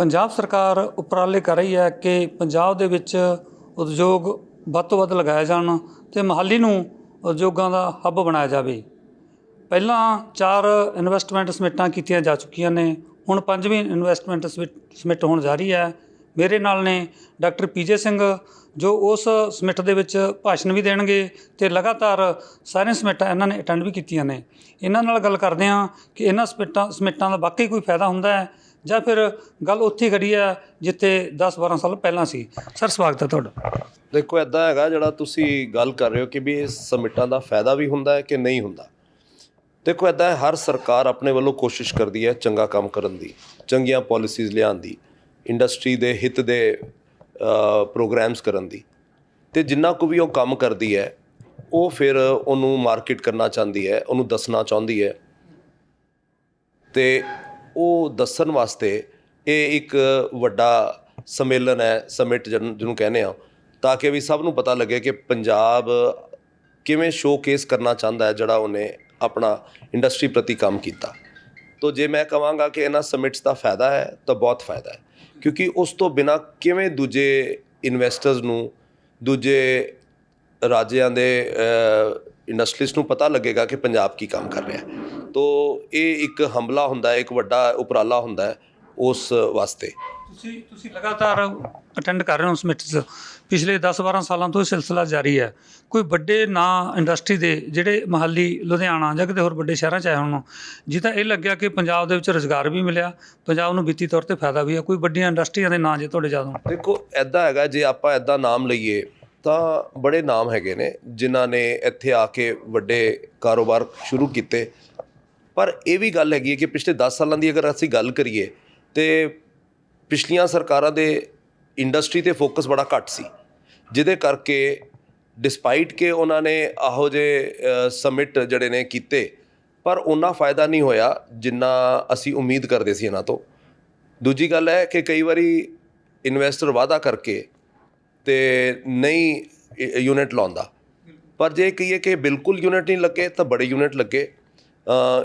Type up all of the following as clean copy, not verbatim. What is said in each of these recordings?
ਪੰਜਾਬ ਸਰਕਾਰ ਉਪਰਾਲੇ ਕਰ ਰਹੀ ਹੈ ਕਿ ਪੰਜਾਬ ਦੇ ਵਿੱਚ ਉਦਯੋਗ ਵੱਧ ਤੋਂ ਵੱਧ ਲਗਾਏ ਜਾਣ ਅਤੇ ਮੁਹਾਲੀ ਨੂੰ ਉਦਯੋਗਾਂ ਦਾ ਹੱਬ ਬਣਾਇਆ ਜਾਵੇ। ਪਹਿਲਾਂ 4 ਇਨਵੈਸਟਮੈਂਟ ਸਮਿਟਾਂ ਕੀਤੀਆਂ ਜਾ ਚੁੱਕੀਆਂ ਨੇ, ਹੁਣ 5ਵੀਂ ਇਨਵੈਸਟਮੈਂਟ ਸਮਿਟ ਹੋਣ ਜਾ ਰਹੀ ਹੈ। ਮੇਰੇ ਨਾਲ ਨੇ ਡਾਕਟਰ ਪੀਜੇ ਸਿੰਘ ਜੋ ਉਸ ਸਮਿਟ ਦੇ ਵਿੱਚ ਭਾਸ਼ਣ ਵੀ ਦੇਣਗੇ ਅਤੇ ਲਗਾਤਾਰ ਸਾਰੀਆਂ ਸਮਿਟਾਂ ਇਹਨਾਂ ਨੇ ਅਟੈਂਡ ਵੀ ਕੀਤੀਆਂ ਨੇ। ਇਹਨਾਂ ਨਾਲ ਗੱਲ ਕਰਦੇ ਹਾਂ ਕਿ ਇਹਨਾਂ ਸਮਿਟਾਂ ਦਾ ਵਾਕਈ ਕੋਈ ਫਾਇਦਾ ਹੁੰਦਾ ਹੈ ਜਾਂ ਫਿਰ ਗੱਲ ਉੱਥੇ ਖੜੀ ਹੈ ਜਿੱਥੇ 10-12 ਸਾਲ ਪਹਿਲਾਂ ਸੀ। ਸਰ ਸਵਾਗਤ ਹੈ ਤੁਹਾਡਾ। ਦੇਖੋ ਇੱਦਾਂ ਹੈਗਾ, ਜਿਹੜਾ ਤੁਸੀਂ ਗੱਲ ਕਰ ਰਹੇ ਹੋ ਕਿ ਵੀ ਇਸ ਸਮਿਟਾਂ ਦਾ ਫਾਇਦਾ ਵੀ ਹੁੰਦਾ ਹੈ ਕਿ ਨਹੀਂ ਹੁੰਦਾ। ਦੇਖੋ ਇੱਦਾਂ ਹਰ ਸਰਕਾਰ ਆਪਣੇ ਵੱਲੋਂ ਕੋਸ਼ਿਸ਼ ਕਰਦੀ ਹੈ ਚੰਗਾ ਕੰਮ ਕਰਨ ਦੀ, ਚੰਗੀਆਂ ਪੋਲਿਸੀਜ਼ ਲਿਆਉਣ ਦੀ, ਇੰਡਸਟਰੀ ਦੇ ਹਿੱਤ ਦੇ ਪ੍ਰੋਗਰਾਮਸ ਕਰਨ ਦੀ, ਅਤੇ ਜਿੰਨਾ ਕੁ ਵੀ ਉਹ ਕੰਮ ਕਰਦੀ ਹੈ ਉਹ ਫਿਰ ਉਹਨੂੰ ਮਾਰਕੀਟ ਕਰਨਾ ਚਾਹੁੰਦੀ ਹੈ, ਉਹਨੂੰ ਦੱਸਣਾ ਚਾਹੁੰਦੀ ਹੈ। ਅਤੇ ਉਹ ਦੱਸਣ ਵਾਸਤੇ ਇਹ ਇੱਕ ਵੱਡਾ ਸੰਮੇਲਨ ਹੈ, ਸਮਿਟ ਜਿਹਨੂੰ ਕਹਿੰਦੇ ਆ, ਤਾਂ ਕਿ ਵੀ ਸਭ ਨੂੰ ਪਤਾ ਲੱਗੇ ਕਿ ਪੰਜਾਬ ਕਿਵੇਂ ਸ਼ੋਕੇਸ ਕਰਨਾ ਚਾਹੁੰਦਾ ਹੈ ਜਿਹੜਾ ਉਹਨੇ ਆਪਣਾ ਇੰਡਸਟਰੀ ਪ੍ਰਤੀ ਕੰਮ ਕੀਤਾ। ਤੋ ਜੇ ਮੈਂ ਕਹਾਂਗਾ ਕਿ ਇਹਨਾਂ ਸਮਿਟਸ ਦਾ ਫਾਇਦਾ ਹੈ ਤਾਂ ਬਹੁਤ ਫਾਇਦਾ ਹੈ, ਕਿਉਂਕਿ ਉਸ ਤੋਂ ਬਿਨਾਂ ਕਿਵੇਂ ਦੂਜੇ ਇਨਵੈਸਟਰਸ ਨੂੰ, ਦੂਜੇ ਰਾਜਿਆਂ ਦੇ ਇੰਡਸਟਰੀਜ਼ ਨੂੰ ਪਤਾ ਲੱਗੇਗਾ ਕਿ ਪੰਜਾਬ ਕੀ ਕੰਮ ਕਰ ਰਿਹਾ। ਤੋ ਇਹ ਇੱਕ ਹਮਲਾ ਹੁੰਦਾ ਹੈ, ਇੱਕ ਵੱਡਾ ਉਪਰਾਲਾ ਹੁੰਦਾ ਹੈ ਉਸ ਵਾਸਤੇ। ਤੁਸੀਂ ਲਗਾਤਾਰ ਅਟੈਂਡ ਕਰ ਰਹੇ ਹੋ ਸਮਿਟਸ, ਪਿਛਲੇ 10-12 ਸਾਲਾਂ ਤੋਂ ਇਹ ਸਿਲਸਿਲਾ ਜਾਰੀ ਹੈ। ਕੋਈ ਵੱਡੇ ਨਾਂ ਇੰਡਸਟਰੀ ਦੇ ਜਿਹੜੇ ਮੁਹਾਲੀ, ਲੁਧਿਆਣਾ ਜਾਂ ਕਿਤੇ ਹੋਰ ਵੱਡੇ ਸ਼ਹਿਰਾਂ 'ਚ ਆਏ ਹੋਣ, ਜਿੱਦਾਂ ਇਹ ਲੱਗਿਆ ਕਿ ਪੰਜਾਬ ਦੇ ਵਿੱਚ ਰੁਜ਼ਗਾਰ ਵੀ ਮਿਲਿਆ, ਪੰਜਾਬ ਨੂੰ ਵਿੱਤੀ ਤੌਰ 'ਤੇ ਫਾਇਦਾ ਵੀ ਹੈ, ਕੋਈ ਵੱਡੀਆਂ ਇੰਡਸਟਰੀਆਂ ਦੇ ਨਾਂ ਜੇ ਤੁਹਾਡੇ ਯਾਦ ਹੋਣ? ਦੇਖੋ ਇੱਦਾਂ ਹੈਗਾ, ਜੇ ਆਪਾਂ ਇੱਦਾਂ ਨਾਮ ਲਈਏ ਤਾਂ ਬੜੇ ਨਾਮ ਹੈਗੇ ਨੇ ਜਿਨ੍ਹਾਂ ਨੇ ਇੱਥੇ ਆ ਕੇ ਵੱਡੇ ਕਾਰੋਬਾਰ ਸ਼ੁਰੂ ਕੀਤੇ। ਪਰ ਇਹ ਵੀ ਗੱਲ ਹੈਗੀ ਹੈ ਕਿ ਪਿਛਲੇ 10 ਸਾਲਾਂ ਦੀ ਅਗਰ ਅਸੀਂ ਗੱਲ ਕਰੀਏ ਤਾਂ ਪਿਛਲੀਆਂ ਸਰਕਾਰਾਂ ਦੇ ਇੰਡਸਟਰੀ 'ਤੇ ਫੋਕਸ ਬੜਾ ਘੱਟ ਸੀ, ਜਿਹਦੇ ਕਰਕੇ ਡਿਸਪਾਈਟ ਕਿ ਉਹਨਾਂ ਨੇ ਇਹੋ ਜਿਹੇ ਸਮਿਟ ਜਿਹੜੇ ਨੇ ਕੀਤੇ, ਪਰ ਓਨਾ ਫਾਇਦਾ ਨਹੀਂ ਹੋਇਆ ਜਿੰਨਾ ਅਸੀਂ ਉਮੀਦ ਕਰਦੇ ਸੀ ਇਹਨਾਂ ਤੋਂ। ਦੂਜੀ ਗੱਲ ਹੈ ਕਿ ਕਈ ਵਾਰੀ ਇਨਵੈਸਟਰ ਵਾਅਦਾ ਕਰਕੇ ਅਤੇ ਨਹੀਂ ਯੂਨਿਟ ਲਾਉਂਦਾ, ਪਰ ਜੇ ਕਹੀਏ ਕਿ ਬਿਲਕੁਲ ਯੂਨਿਟ ਨਹੀਂ ਲੱਗੇ ਤਾਂ ਬੜੇ ਯੂਨਿਟ ਲੱਗੇ।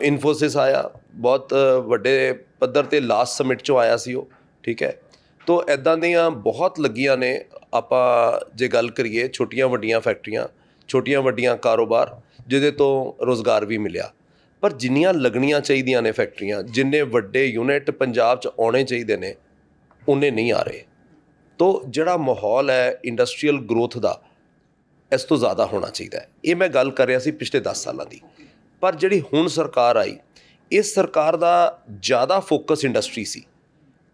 ਇਨਫੋਸਿਸ ਆਇਆ, ਬਹੁਤ ਵੱਡੇ ਪੱਧਰ 'ਤੇ ਲਾਸਟ ਸਮਿਟ 'ਚੋਂ ਆਇਆ ਸੀ ਉਹ, ਠੀਕ ਹੈ। ਤੋ ਇੱਦਾਂ ਦੀਆਂ ਬਹੁਤ ਲੱਗੀਆਂ ਨੇ। ਆਪਾਂ ਜੇ ਗੱਲ ਕਰੀਏ ਛੋਟੀਆਂ ਵੱਡੀਆਂ ਫੈਕਟਰੀਆਂ, ਛੋਟੀਆਂ ਵੱਡੀਆਂ ਕਾਰੋਬਾਰ, ਜਿਹਦੇ ਤੋਂ ਰੁਜ਼ਗਾਰ ਵੀ ਮਿਲਿਆ, ਪਰ ਜਿੰਨੀਆਂ ਲੱਗਣੀਆਂ ਚਾਹੀਦੀਆਂ ਨੇ ਫੈਕਟਰੀਆਂ, ਜਿੰਨੇ ਵੱਡੇ ਯੂਨਿਟ ਪੰਜਾਬ 'ਚ ਆਉਣੇ ਚਾਹੀਦੇ ਨੇ, ਉਨੇ ਨਹੀਂ ਆ ਰਹੇ। ਤੋ ਜਿਹੜਾ ਮਾਹੌਲ ਹੈ ਇੰਡਸਟਰੀਅਲ ਗਰੋਥ ਦਾ, ਇਸ ਤੋਂ ਜ਼ਿਆਦਾ ਹੋਣਾ ਚਾਹੀਦਾ ਹੈ। ਇਹ ਮੈਂ ਗੱਲ ਕਰ ਰਿਹਾ ਸੀ ਪਿਛਲੇ 10 ਸਾਲਾਂ ਦੀ। ਪਰ ਜਿਹੜੀ ਹੁਣ ਸਰਕਾਰ ਆਈ, ਇਸ ਸਰਕਾਰ ਦਾ ਜ਼ਿਆਦਾ ਫੋਕਸ ਇੰਡਸਟਰੀ ਸੀ।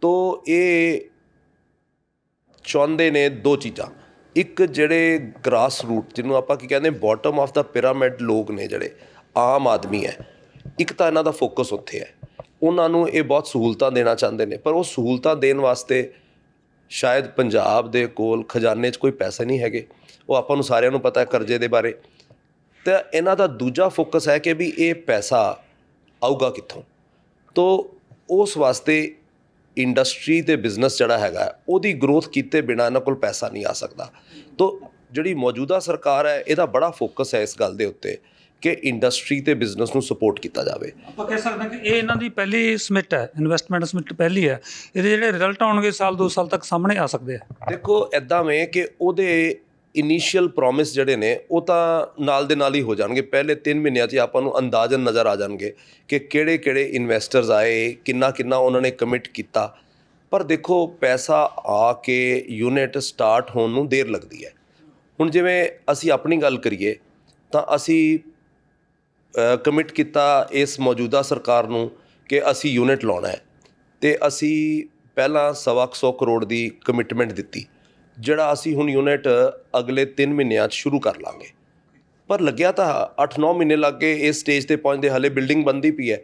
ਤੋ ਇਹ ਚਾਹੁੰਦੇ ਨੇ 2 ਚੀਜ਼ਾਂ। ਇੱਕ ਜਿਹੜੇ ਗ੍ਰਾਸ ਰੂਟ, ਜਿਹਨੂੰ ਆਪਾਂ ਕੀ ਕਹਿੰਦੇ, ਬਾਟਮ ਆਫ ਦਾ ਪਿਰਾਮਿਡ ਲੋਕ ਨੇ, ਜਿਹੜੇ ਆਮ ਆਦਮੀ ਹੈ, ਇੱਕ ਤਾਂ ਇਹਨਾਂ ਦਾ ਫੋਕਸ ਉੱਥੇ ਹੈ। ਉਹਨਾਂ ਨੂੰ ਇਹ ਬਹੁਤ ਸਹੂਲਤਾਂ ਦੇਣਾ ਚਾਹੁੰਦੇ ਨੇ, ਪਰ ਉਹ ਸਹੂਲਤਾਂ ਦੇਣ ਵਾਸਤੇ ਸ਼ਾਇਦ ਪੰਜਾਬ ਦੇ ਕੋਲ ਖਜ਼ਾਨੇ 'ਚ ਕੋਈ ਪੈਸੇ ਨਹੀਂ ਹੈਗੇ। ਉਹ ਆਪਾਂ ਨੂੰ ਸਾਰਿਆਂ ਨੂੰ ਪਤਾ ਹੈ ਕਰਜ਼ੇ ਦੇ ਬਾਰੇ। ਤਾਂ ਇਹਨਾਂ ਦਾ ਦੂਜਾ ਫੋਕਸ ਹੈ ਕਿ ਵੀ ਇਹ ਪੈਸਾ ਆਊਗਾ ਕਿੱਥੋਂ। ਤੋ ਉਸ ਵਾਸਤੇ ਇੰਡਸਟਰੀ ਅਤੇ ਬਿਜ਼ਨਸ ਜਿਹੜਾ ਹੈਗਾ, ਉਹਦੀ ਗਰੋਥ ਕੀਤੇ ਬਿਨਾਂ ਇਹਨਾਂ ਕੋਲ ਪੈਸਾ ਨਹੀਂ ਆ ਸਕਦਾ। ਤੋ ਜਿਹੜੀ ਮੌਜੂਦਾ ਸਰਕਾਰ ਹੈ, ਇਹਦਾ ਬੜਾ ਫੋਕਸ ਹੈ ਇਸ ਗੱਲ ਦੇ ਉੱਤੇ ਕਿ ਇੰਡਸਟਰੀ ਅਤੇ ਬਿਜ਼ਨਸ ਨੂੰ ਸਪੋਰਟ ਕੀਤਾ ਜਾਵੇ। ਆਪਾਂ ਕਹਿ ਸਕਦੇ ਹਾਂ ਕਿ ਇਹ ਇਹਨਾਂ ਦੀ ਪਹਿਲੀ ਸਮਿਟ ਹੈ, ਇਨਵੈਸਟਮੈਂਟ ਸਮਿਟ ਪਹਿਲੀ ਹੈ। ਇਹਦੇ ਜਿਹੜੇ ਰਿਜ਼ਲਟ ਆਉਣਗੇ ਸਾਲ 2 ਸਾਲ ਤੱਕ ਸਾਹਮਣੇ ਆ ਸਕਦੇ ਆ। ਦੇਖੋ ਇੱਦਾਂ ਵੇ ਕਿ ਉਹਦੇ ਇਨੀਸ਼ੀਅਲ ਪ੍ਰੋਮਿਸ ਜਿਹੜੇ ਨੇ ਉਹ ਤਾਂ ਨਾਲ ਦੇ ਨਾਲ ਹੀ ਹੋ ਜਾਣਗੇ। ਪਹਿਲੇ 3 ਮਹੀਨਿਆਂ 'ਚ ਆਪਾਂ ਨੂੰ ਅੰਦਾਜ਼ਨ ਨਜ਼ਰ ਆ ਜਾਣਗੇ ਕਿ ਕਿਹੜੇ ਇਨਵੈਸਟਰਸ ਆਏ, ਕਿੰਨਾ ਉਹਨਾਂ ਨੇ ਕਮਿਟ ਕੀਤਾ। ਪਰ ਦੇਖੋ ਪੈਸਾ ਆ ਕੇ ਯੂਨਿਟ ਸਟਾਰਟ ਹੋਣ ਨੂੰ ਦੇਰ ਲੱਗਦੀ ਹੈ। ਹੁਣ ਜਿਵੇਂ ਅਸੀਂ ਆਪਣੀ ਗੱਲ ਕਰੀਏ ਤਾਂ ਅਸੀਂ ਕਮਿਟ ਕੀਤਾ ਇਸ ਮੌਜੂਦਾ ਸਰਕਾਰ ਨੂੰ ਕਿ ਅਸੀਂ ਯੂਨਿਟ ਲਾਉਣਾ ਹੈ, ਅਤੇ ਅਸੀਂ ਪਹਿਲਾਂ 125 ਕਰੋੜ ਦੀ ਕਮਿਟਮੈਂਟ ਦਿੱਤੀ, ਜਿਹੜਾ ਅਸੀਂ ਹੁਣ ਯੂਨਿਟ ਅਗਲੇ 3 ਮਹੀਨਿਆਂ 'ਚ ਸ਼ੁਰੂ ਕਰ ਲਾਂਗੇ। ਪਰ ਲੱਗਿਆ ਤਾਂ 8-9 ਮਹੀਨੇ ਲੱਗ ਗਏ ਇਸ ਸਟੇਜ 'ਤੇ ਪਹੁੰਚਦੇ। ਹਾਲੇ ਬਿਲਡਿੰਗ ਬਣਦੀ ਪਈ ਹੈ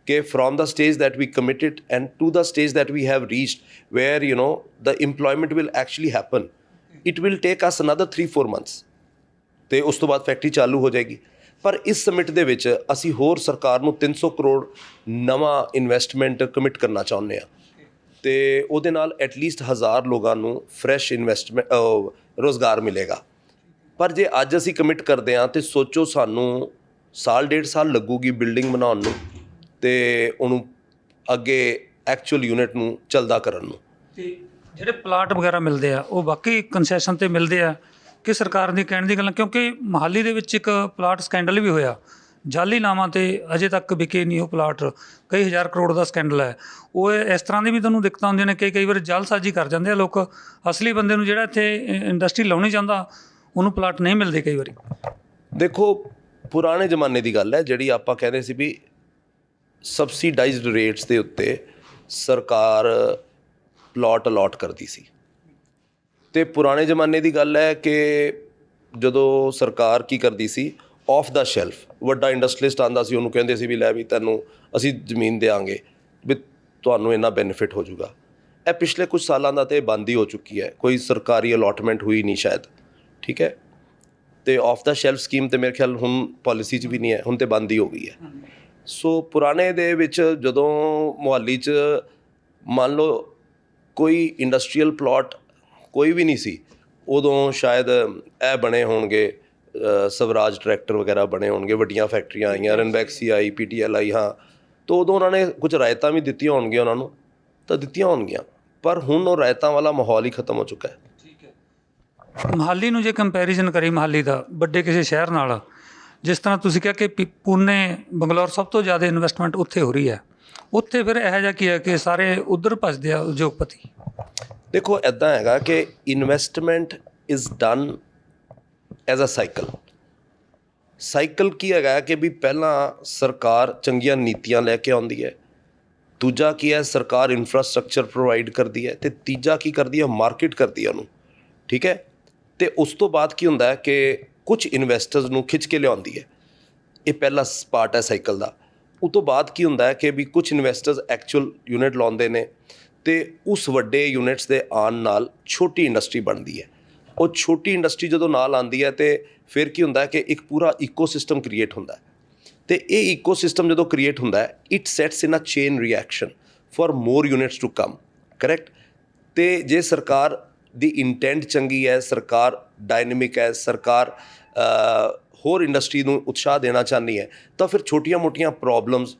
ਕਿ from the stage that we committed and to the stage that we have reached where the employment will actually happen, it will take us another 3-4 months, ਅਤੇ ਉਸ ਤੋਂ ਬਾਅਦ ਫੈਕਟਰੀ ਚਾਲੂ ਹੋ ਜਾਏਗੀ। ਪਰ ਇਸ ਸਮਿਟ ਦੇ ਵਿੱਚ ਅਸੀਂ ਹੋਰ ਸਰਕਾਰ ਨੂੰ 300 ਕਰੋੜ ਨਵਾਂ ਇਨਵੈਸਟਮੈਂਟ ਕਮਿਟ ਕਰਨਾ ਚਾਹੁੰਦੇ ਹਾਂ, ਅਤੇ ਉਹਦੇ ਨਾਲ ਐਟਲੀਸਟ 1000 ਲੋਕਾਂ ਨੂੰ ਫਰੈਸ਼ ਰੁਜ਼ਗਾਰ ਮਿਲੇਗਾ। ਪਰ ਜੇ ਅੱਜ ਅਸੀਂ ਕਮਿਟ ਕਰਦੇ ਹਾਂ ਤਾਂ ਸੋਚੋ ਸਾਨੂੰ 1.5 ਸਾਲ ਲੱਗੂਗੀ ਬਿਲਡਿੰਗ ਬਣਾਉਣ ਨੂੰ, ਅਤੇ ਉਹਨੂੰ ਅੱਗੇ ਐਕਚੁਅਲ ਯੂਨਿਟ ਨੂੰ ਚੱਲਦਾ ਕਰਨ ਨੂੰ। ਤੇ ਜਿਹੜੇ ਪਲਾਟ ਵਗੈਰਾ ਮਿਲਦੇ ਆ ਉਹ ਬਾਕੀ ਕੰਸੈਸ਼ਨ ਤੇ ਮਿਲਦੇ ਆ ਕਿ ਸਰਕਾਰ ਦੀ ਕਹਿਣ ਦੀ ਗੱਲਾਂ? ਕਿਉਂਕਿ ਮੋਹਾਲੀ ਦੇ ਵਿੱਚ ਇੱਕ ਪਲਾਟ ਸਕੈਂਡਲ ਵੀ ਹੋਇਆ, ਜਾਲੀ ਨਾਮਾਂ ਤੇ ਅਜੇ ਤੱਕ ਵਿਕੇ ਨਹੀਂ ਉਹ ਪਲਾਟ, ਕਈ ਹਜ਼ਾਰ ਕਰੋੜ ਦਾ ਸਕੈਂਡਲ ਹੈ। ਉਹ ਇਸ ਤਰ੍ਹਾਂ ਦੀ ਵੀ ਤੁਹਾਨੂੰ ਦਿੱਕਤਾਂ ਆਉਂਦੀਆਂ ਨੇ ਕਿ ਕਈ ਵਾਰ ਜਾਲਸਾਜ਼ੀ ਕਰ ਜਾਂਦੇ ਆ ਲੋਕ, ਅਸਲੀ ਬੰਦੇ ਨੂੰ ਜਿਹੜਾ ਇੱਥੇ ਇੰਡਸਟਰੀ ਲਾਉਣੀ ਚਾਹੁੰਦਾ ਉਹਨੂੰ ਪਲਾਟ ਨਹੀਂ ਮਿਲਦੇ ਕਈ ਵਾਰੀ। ਦੇਖੋ, ਪੁਰਾਣੇ ਜ਼ਮਾਨੇ ਦੀ ਗੱਲ ਹੈ ਜਿਹੜੀ ਆਪਾਂ ਕਹਿੰਦੇ ਸੀ ਵੀ ਸਬਸਿਡਾਈਜ਼ਡ ਰੇਟਸ ਦੇ ਉੱਤੇ ਸਰਕਾਰ ਪਲਾਟ ਅਲਾਟ ਕਰਦੀ ਸੀ। ਅਤੇ ਪੁਰਾਣੇ ਜ਼ਮਾਨੇ ਦੀ ਗੱਲ ਹੈ ਕਿ ਜਦੋਂ ਸਰਕਾਰ ਕੀ ਕਰਦੀ ਸੀ, ਆਫ ਦਾ ਸ਼ੈਲਫ ਵੱਡਾ ਇੰਡਸਟਰੀਲਿਸਟ ਆਉਂਦਾ ਸੀ, ਉਹਨੂੰ ਕਹਿੰਦੇ ਸੀ ਵੀ ਲੈ ਵੀ ਤੈਨੂੰ ਅਸੀਂ ਜ਼ਮੀਨ ਦਿਆਂਗੇ ਵੀ ਤੁਹਾਨੂੰ ਇੰਨਾ ਬੈਨੀਫਿਟ ਹੋ ਜਾਊਗਾ। ਇਹ ਪਿਛਲੇ ਕੁਝ ਸਾਲਾਂ ਦਾ ਤਾਂ ਬੰਦ ਹੀ ਹੋ ਚੁੱਕੀ ਹੈ, ਕੋਈ ਸਰਕਾਰੀ ਅਲਾਟਮੈਂਟ ਹੋਈ ਨਹੀਂ ਸ਼ਾਇਦ, ਠੀਕ ਹੈ। ਅਤੇ ਆਫ ਦਾ ਸ਼ੈਲਫ ਸਕੀਮ ਤਾਂ ਮੇਰੇ ਖਿਆਲ ਹੁਣ ਪਾਲਿਸੀ 'ਚ ਵੀ ਨਹੀਂ ਹੈ, ਹੁਣ ਤਾਂ ਬੰਦ ਹੀ ਹੋ ਗਈ ਹੈ। ਸੋ ਪੁਰਾਣੇ ਦੇ ਵਿੱਚ ਜਦੋਂ ਮੁਹਾਲੀ 'ਚ ਮੰਨ ਲਓ ਕੋਈ ਇੰਡਸਟਰੀਅਲ ਪਲਾਟ ਕੋਈ ਵੀ ਨਹੀਂ ਸੀ, ਉਦੋਂ ਸ਼ਾਇਦ ਇਹ ਬਣੇ ਹੋਣਗੇ ਸਵਰਾਜ ਟਰੈਕਟਰ ਵਗੈਰਾ ਬਣੇ ਹੋਣਗੇ, ਵੱਡੀਆਂ ਫੈਕਟਰੀਆਂ ਆਈਆਂ, ਰਨਬੈਕਸੀ ਆਈ, PTL ਆਈ, ਹਾਂ। ਤਾਂ ਉਦੋਂ ਉਹਨਾਂ ਨੇ ਕੁਝ ਰਾਇਤਾਂ ਵੀ ਦਿੱਤੀਆਂ ਹੋਣਗੀਆਂ, ਉਹਨਾਂ ਨੂੰ ਤਾਂ ਦਿੱਤੀਆਂ ਹੋਣਗੀਆਂ, ਪਰ ਹੁਣ ਉਹ ਰਾਇਤਾਂ ਵਾਲਾ ਮਾਹੌਲ ਹੀ ਖਤਮ ਹੋ ਚੁੱਕਾ ਹੈ। ਮੋਹਾਲੀ ਨੂੰ ਜੇ ਕੰਪੈਰੀਜ਼ਨ ਕਰੀ ਮੋਹਾਲੀ ਦਾ ਵੱਡੇ ਕਿਸੇ ਸ਼ਹਿਰ ਨਾਲ, ਜਿਸ ਤਰ੍ਹਾਂ ਤੁਸੀਂ ਕਿਹਾ ਕਿ ਪੂਨੇ, ਬੰਗਲੌਰ ਸਭ ਤੋਂ ਜ਼ਿਆਦਾ ਇਨਵੈਸਟਮੈਂਟ ਉੱਥੇ ਹੋ ਰਹੀ ਹੈ, ਉੱਥੇ ਫਿਰ ਇਹੋ ਜਿਹਾ ਕੀ ਹੈ ਕਿ ਸਾਰੇ ਉੱਧਰ ਭੱਜਦੇ ਆ ਉਦਯੋਗਪਤੀ? ਦੇਖੋ, ਇੱਦਾਂ ਹੈਗਾ ਕਿ investment is done as a cycle ਕੀ ਹੈਗਾ ਕਿ ਵੀ ਪਹਿਲਾਂ ਸਰਕਾਰ ਚੰਗੀਆਂ ਨੀਤੀਆਂ ਲੈ ਕੇ ਆਉਂਦੀ ਹੈ, ਦੂਜਾ ਕੀ ਹੈ ਸਰਕਾਰ ਇਨਫਰਾਸਟਰਕਚਰ ਪ੍ਰੋਵਾਈਡ ਕਰਦੀ ਹੈ, ਅਤੇ ਤੀਜਾ ਕੀ ਕਰਦੀ ਹੈ ਮਾਰਕੀਟ ਕਰਦੀ ਹੈ ਉਹਨੂੰ, ਠੀਕ ਹੈ। ਅਤੇ ਉਸ ਤੋਂ ਬਾਅਦ ਕੀ ਹੁੰਦਾ ਹੈ ਕਿ ਕੁਝ ਇਨਵੈਸਟਰਸ ਨੂੰ ਖਿੱਚ ਕੇ ਲਿਆਉਂਦੀ ਹੈ, ਇਹ ਪਹਿਲਾ ਪਾਰਟ ਹੈ ਸਾਈਕਲ ਦਾ। ਉਹ ਤੋਂ ਬਾਅਦ ਕੀ ਹੁੰਦਾ ਹੈ ਕਿ ਵੀ ਕੁਝ ਇਨਵੈਸਟਰਸ ਐਕਚੁਅਲ ਯੂਨਿਟ ਲਾਉਂਦੇ ਨੇ, ਅਤੇ ਉਸ ਵੱਡੇ ਯੂਨਿਟਸ ਦੇ ਆਉਣ ਨਾਲ ਛੋਟੀ ਇੰਡਸਟਰੀ ਬਣਦੀ ਹੈ। ਉਹ ਛੋਟੀ ਇੰਡਸਟਰੀ ਜਦੋਂ ਨਾਲ ਆਉਂਦੀ ਹੈ ਅਤੇ ਫਿਰ ਕੀ ਹੁੰਦਾ ਹੈ ਕਿ ਇੱਕ ਪੂਰਾ ਈਕੋਸਿਸਟਮ ਕ੍ਰੀਏਟ ਹੁੰਦਾ ਹੈ, ਅਤੇ ਇਹ ਈਕੋਸਿਸਟਮ ਜਦੋਂ ਕ੍ਰੀਏਟ ਹੁੰਦਾ ਹੈ, it sets in a chain reaction for more units to come, correct. ਅਤੇ ਜੇ ਸਰਕਾਰ ਦੀ ਇੰਟੈਂਟ ਚੰਗੀ ਹੈ, ਸਰਕਾਰ ਡਾਇਨੇਮਿਕ ਹੈ, ਸਰਕਾਰ ਹੋਰ ਇੰਡਸਟਰੀ ਨੂੰ ਉਤਸ਼ਾਹ ਦੇਣਾ ਚਾਹੁੰਦੀ ਹੈ, ਤਾਂ ਫਿਰ ਛੋਟੀਆਂ ਮੋਟੀਆਂ ਪ੍ਰੋਬਲਮਸ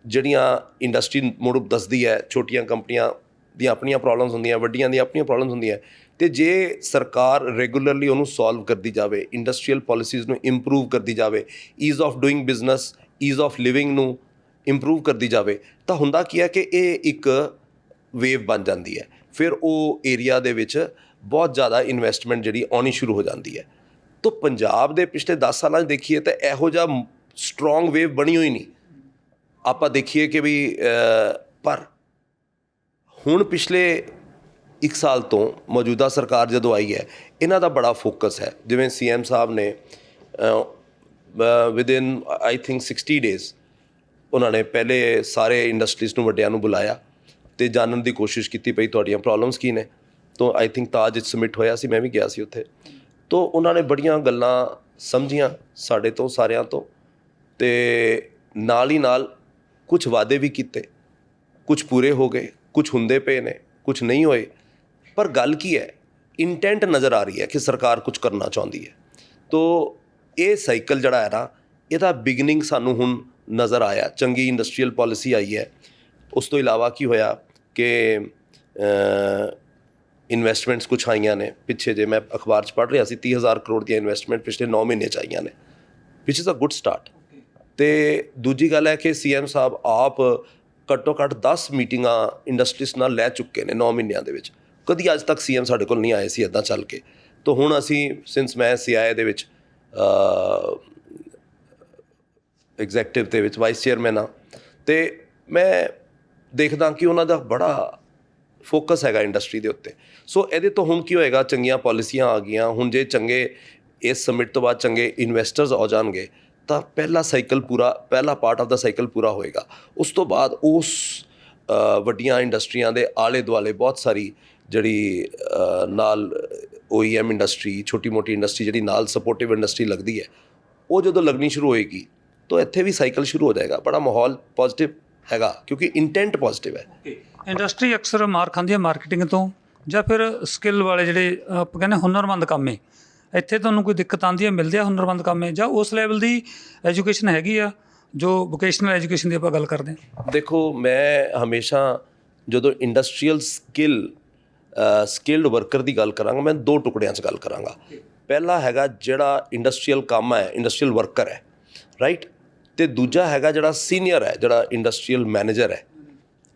ਜਿਹੜੀਆਂ ਇੰਡਸਟਰੀ ਮੁੜ ਦੱਸਦੀ ਹੈ, ਛੋਟੀਆਂ ਕੰਪਨੀਆਂ ਦੀਆਂ ਆਪਣੀਆਂ ਪ੍ਰੋਬਲਮਸ ਹੁੰਦੀਆਂ, ਵੱਡੀਆਂ ਦੀਆਂ ਆਪਣੀਆਂ ਪ੍ਰੋਬਲਮਸ ਹੁੰਦੀਆਂ, ਅਤੇ ਜੇ ਸਰਕਾਰ ਰੈਗੂਲਰਲੀ ਉਹਨੂੰ ਸੋਲਵ ਕਰਦੀ ਜਾਵੇ, ਇੰਡਸਟਰੀਅਲ ਪੋਲਿਸੀਜ਼ ਨੂੰ ਇੰਪਰੂਵ ਕਰਦੀ ਜਾਵੇ, ease of doing business, ease of living ਨੂੰ ਇੰਪਰੂਵ ਕਰਦੀ ਜਾਵੇ, ਤਾਂ ਹੁੰਦਾ ਕੀ ਹੈ ਕਿ ਇਹ ਇੱਕ ਵੇਵ ਬਣ ਜਾਂਦੀ ਹੈ। ਫਿਰ ਉਹ ਏਰੀਆ ਦੇ ਵਿੱਚ ਬਹੁਤ ਜ਼ਿਆਦਾ ਇਨਵੈਸਟਮੈਂਟ ਜਿਹੜੀ ਆਉਣੀ ਸ਼ੁਰੂ ਹੋ ਜਾਂਦੀ ਹੈ। ਤਾਂ ਪੰਜਾਬ ਦੇ ਪਿਛਲੇ 10 ਸਾਲਾਂ 'ਚ ਦੇਖੀਏ ਤਾਂ ਇਹੋ ਜਿਹਾ ਸਟਰੋਂਗ ਵੇਵ ਬਣੀ ਹੋਈ ਨਹੀਂ। ਆਪਾਂ ਦੇਖੀਏ ਕਿ ਵੀ ਪਰ ਹੁਣ ਪਿਛਲੇ 1 ਸਾਲ ਤੋਂ ਮੌਜੂਦਾ ਸਰਕਾਰ ਜਦੋਂ ਆਈ ਹੈ, ਇਹਨਾਂ ਦਾ ਬੜਾ ਫੋਕਸ ਹੈ। ਜਿਵੇਂ CM ਸਾਹਿਬ ਨੇ ਵਿਦਿਨ ਆਈ ਥਿੰਕ 60 ਡੇਜ਼ ਉਹਨਾਂ ਨੇ ਪਹਿਲੇ ਸਾਰੇ ਇੰਡਸਟਰੀਜ਼ ਨੂੰ, ਵੱਡਿਆਂ ਨੂੰ ਬੁਲਾਇਆ ਅਤੇ ਜਾਣਨ ਦੀ ਕੋਸ਼ਿਸ਼ ਕੀਤੀ ਪਈ ਤੁਹਾਡੀਆਂ ਪ੍ਰੋਬਲਮਸ ਕੀ ਨੇ। ਤਾਂ ਆਈ ਥਿੰਕ ਤਾਜ 'ਚ ਸਬਮਿਟ ਹੋਇਆ ਸੀ, ਮੈਂ ਵੀ ਗਿਆ ਸੀ ਉੱਥੇ। ਤਾਂ ਉਹਨਾਂ ਨੇ ਬੜੀਆਂ ਗੱਲਾਂ ਸਮਝੀਆਂ ਸਾਡੇ ਤੋਂ, ਸਾਰਿਆਂ ਤੋਂ, ਅਤੇ ਨਾਲ ਹੀ ਨਾਲ ਕੁਝ ਵਾਅਦੇ ਵੀ ਕੀਤੇ, ਕੁਝ ਪੂਰੇ ਹੋ ਗਏ, ਕੁਝ ਹੁੰਦੇ ਪਏ ਨੇ, ਕੁਝ ਨਹੀਂ ਹੋਏ। ਪਰ ਗੱਲ ਕੀ ਹੈ, ਇੰਟੈਂਟ ਨਜ਼ਰ ਆ ਰਹੀ ਹੈ ਕਿ ਸਰਕਾਰ ਕੁਝ ਕਰਨਾ ਚਾਹੁੰਦੀ ਹੈ। ਤਾਂ ਇਹ ਸਾਈਕਲ ਜਿਹੜਾ ਹੈ ਨਾ, ਇਹਦਾ ਬਿਗਨਿੰਗ ਸਾਨੂੰ ਹੁਣ ਨਜ਼ਰ ਆਇਆ। ਚੰਗੀ ਇੰਡਸਟਰੀਅਲ ਪਾਲਿਸੀ ਆਈ ਹੈ। ਉਸ ਤੋਂ ਇਲਾਵਾ ਕੀ ਹੋਇਆ ਕਿ ਇਨਵੈਸਟਮੈਂਟਸ ਕੁਛ ਆਈਆਂ ਨੇ ਪਿੱਛੇ, ਜੇ ਮੈਂ ਅਖਬਾਰ 'ਚ ਪੜ੍ਹ ਰਿਹਾ ਸੀ, 30,000 ਕਰੋੜ ਦੀਆਂ ਇਨਵੈਸਟਮੈਂਟ ਪਿਛਲੇ 9 ਮਹੀਨੇ 'ਚ ਆਈਆਂ ਨੇ, ਵਿਚ ਇਜ਼ ਅ ਗੁੱਡ ਸਟਾਰਟ। ਅਤੇ ਦੂਜੀ ਗੱਲ ਹੈ ਕਿ CM ਸਾਹਿਬ ਆਪ ਘੱਟੋ ਘੱਟ 10 ਮੀਟਿੰਗਾਂ ਇੰਡਸਟਰੀਜ਼ ਨਾਲ ਲੈ ਚੁੱਕੇ ਨੇ 9 ਮਹੀਨਿਆਂ ਦੇ ਵਿੱਚ। ਕਦੀ ਅੱਜ ਤੱਕ CM ਸਾਡੇ ਕੋਲ ਨਹੀਂ ਆਏ ਸੀ ਇੱਦਾਂ ਚੱਲ ਕੇ। ਤਾਂ ਹੁਣ ਅਸੀਂ, ਸਿੰਸ ਮੈਂ CIA ਦੇ ਵਿੱਚ ਐਗਜ਼ੈਕਟਿਵ ਦੇ ਵਿੱਚ ਵਾਈਸ ਚੇਅਰਮੈਨ ਹਾਂ, ਅਤੇ ਮੈਂ ਦੇਖਦਾ ਕਿ ਉਹਨਾਂ ਦਾ ਬੜਾ ਫੋਕਸ ਹੈਗਾ ਇੰਡਸਟਰੀ ਦੇ ਉੱਤੇ। ਸੋ ਇਹਦੇ ਤੋਂ ਹੁਣ ਕੀ ਹੋਏਗਾ, ਚੰਗੀਆਂ ਪਾਲਿਸੀਆਂ ਆ ਗਈਆਂ। ਹੁਣ ਜੇ ਚੰਗੇ ਇਸ ਸਮਿਟ ਤੋਂ ਬਾਅਦ ਚੰਗੇ ਇਨਵੈਸਟਰਸ ਆ ਜਾਣਗੇ, ਤਾਂ ਪਹਿਲਾ ਸਾਈਕਲ ਪੂਰਾ, ਪਹਿਲਾ ਪਾਰਟ ਆਫ ਦਾ ਸਾਈਕਲ ਪੂਰਾ ਹੋਏਗਾ। ਉਸ ਤੋਂ ਬਾਅਦ ਉਸ ਵੱਡੀਆਂ ਇੰਡਸਟਰੀਆਂ ਦੇ ਆਲੇ ਦੁਆਲੇ ਬਹੁਤ ਸਾਰੀ ਜਿਹੜੀ ਨਾਲ OEM ਇੰਡਸਟਰੀ, ਛੋਟੀ ਮੋਟੀ ਇੰਡਸਟਰੀ ਜਿਹੜੀ ਨਾਲ ਸਪੋਰਟਿਵ ਇੰਡਸਟਰੀ ਲੱਗਦੀ ਹੈ, ਉਹ ਜਦੋਂ ਲੱਗਣੀ ਸ਼ੁਰੂ ਹੋਏਗੀ ਤਾਂ ਇੱਥੇ ਵੀ ਸਾਈਕਲ ਸ਼ੁਰੂ ਹੋ ਜਾਏਗਾ। ਬੜਾ ਮਾਹੌਲ ਪੋਜ਼ਿਟਿਵ ਹੈਗਾ ਕਿਉਂਕਿ ਇੰਟੈਂਟ ਪੋਜ਼ਿਟਿਵ ਹੈ। ਇੰਡਸਟਰੀ ਅਕਸਰ ਮਾਰ ਖਾਂਦੀ ਹੈ ਮਾਰਕੀਟਿੰਗ ਤੋਂ, ਜਾਂ ਫਿਰ ਸਕਿੱਲ ਵਾਲੇ ਜਿਹੜੇ ਆਪਾਂ ਕਹਿੰਦੇ ਹੁਨਰਮੰਦ ਕਾਮੇ, ਇੱਥੇ ਤੁਹਾਨੂੰ ਕੋਈ ਦਿੱਕਤ ਆਉਂਦੀ ਹੈ, ਮਿਲਦੇ ਆ ਹੁਨਰਮੰਦ ਕਾਮੇ, ਜਾਂ ਉਸ ਲੈਵਲ ਦੀ ਐਜੂਕੇਸ਼ਨ ਹੈਗੀ ਆ ਜੋ ਵੋਕੇਸ਼ਨਲ ਐਜੂਕੇਸ਼ਨ ਦੀ ਆਪਾਂ ਗੱਲ ਕਰਦੇ ਹਾਂ? ਦੇਖੋ, ਮੈਂ ਹਮੇਸ਼ਾ ਜਦੋਂ ਇੰਡਸਟਰੀਅਲ ਸਕਿਲਡ ਵਰਕਰ ਦੀ ਗੱਲ ਕਰਾਂਗਾ, ਮੈਂ ਦੋ ਟੁਕੜਿਆਂ 'ਚ ਗੱਲ ਕਰਾਂਗਾ। ਪਹਿਲਾ ਹੈਗਾ ਜਿਹੜਾ ਇੰਡਸਟਰੀਅਲ ਕੰਮ ਹੈ, ਇੰਡਸਟਰੀਅਲ ਵਰਕਰ ਹੈ, ਰਾਈਟ, ਅਤੇ ਦੂਜਾ ਹੈਗਾ ਜਿਹੜਾ ਸੀਨੀਅਰ ਹੈ, ਜਿਹੜਾ ਇੰਡਸਟਰੀਅਲ ਮੈਨੇਜਰ ਹੈ।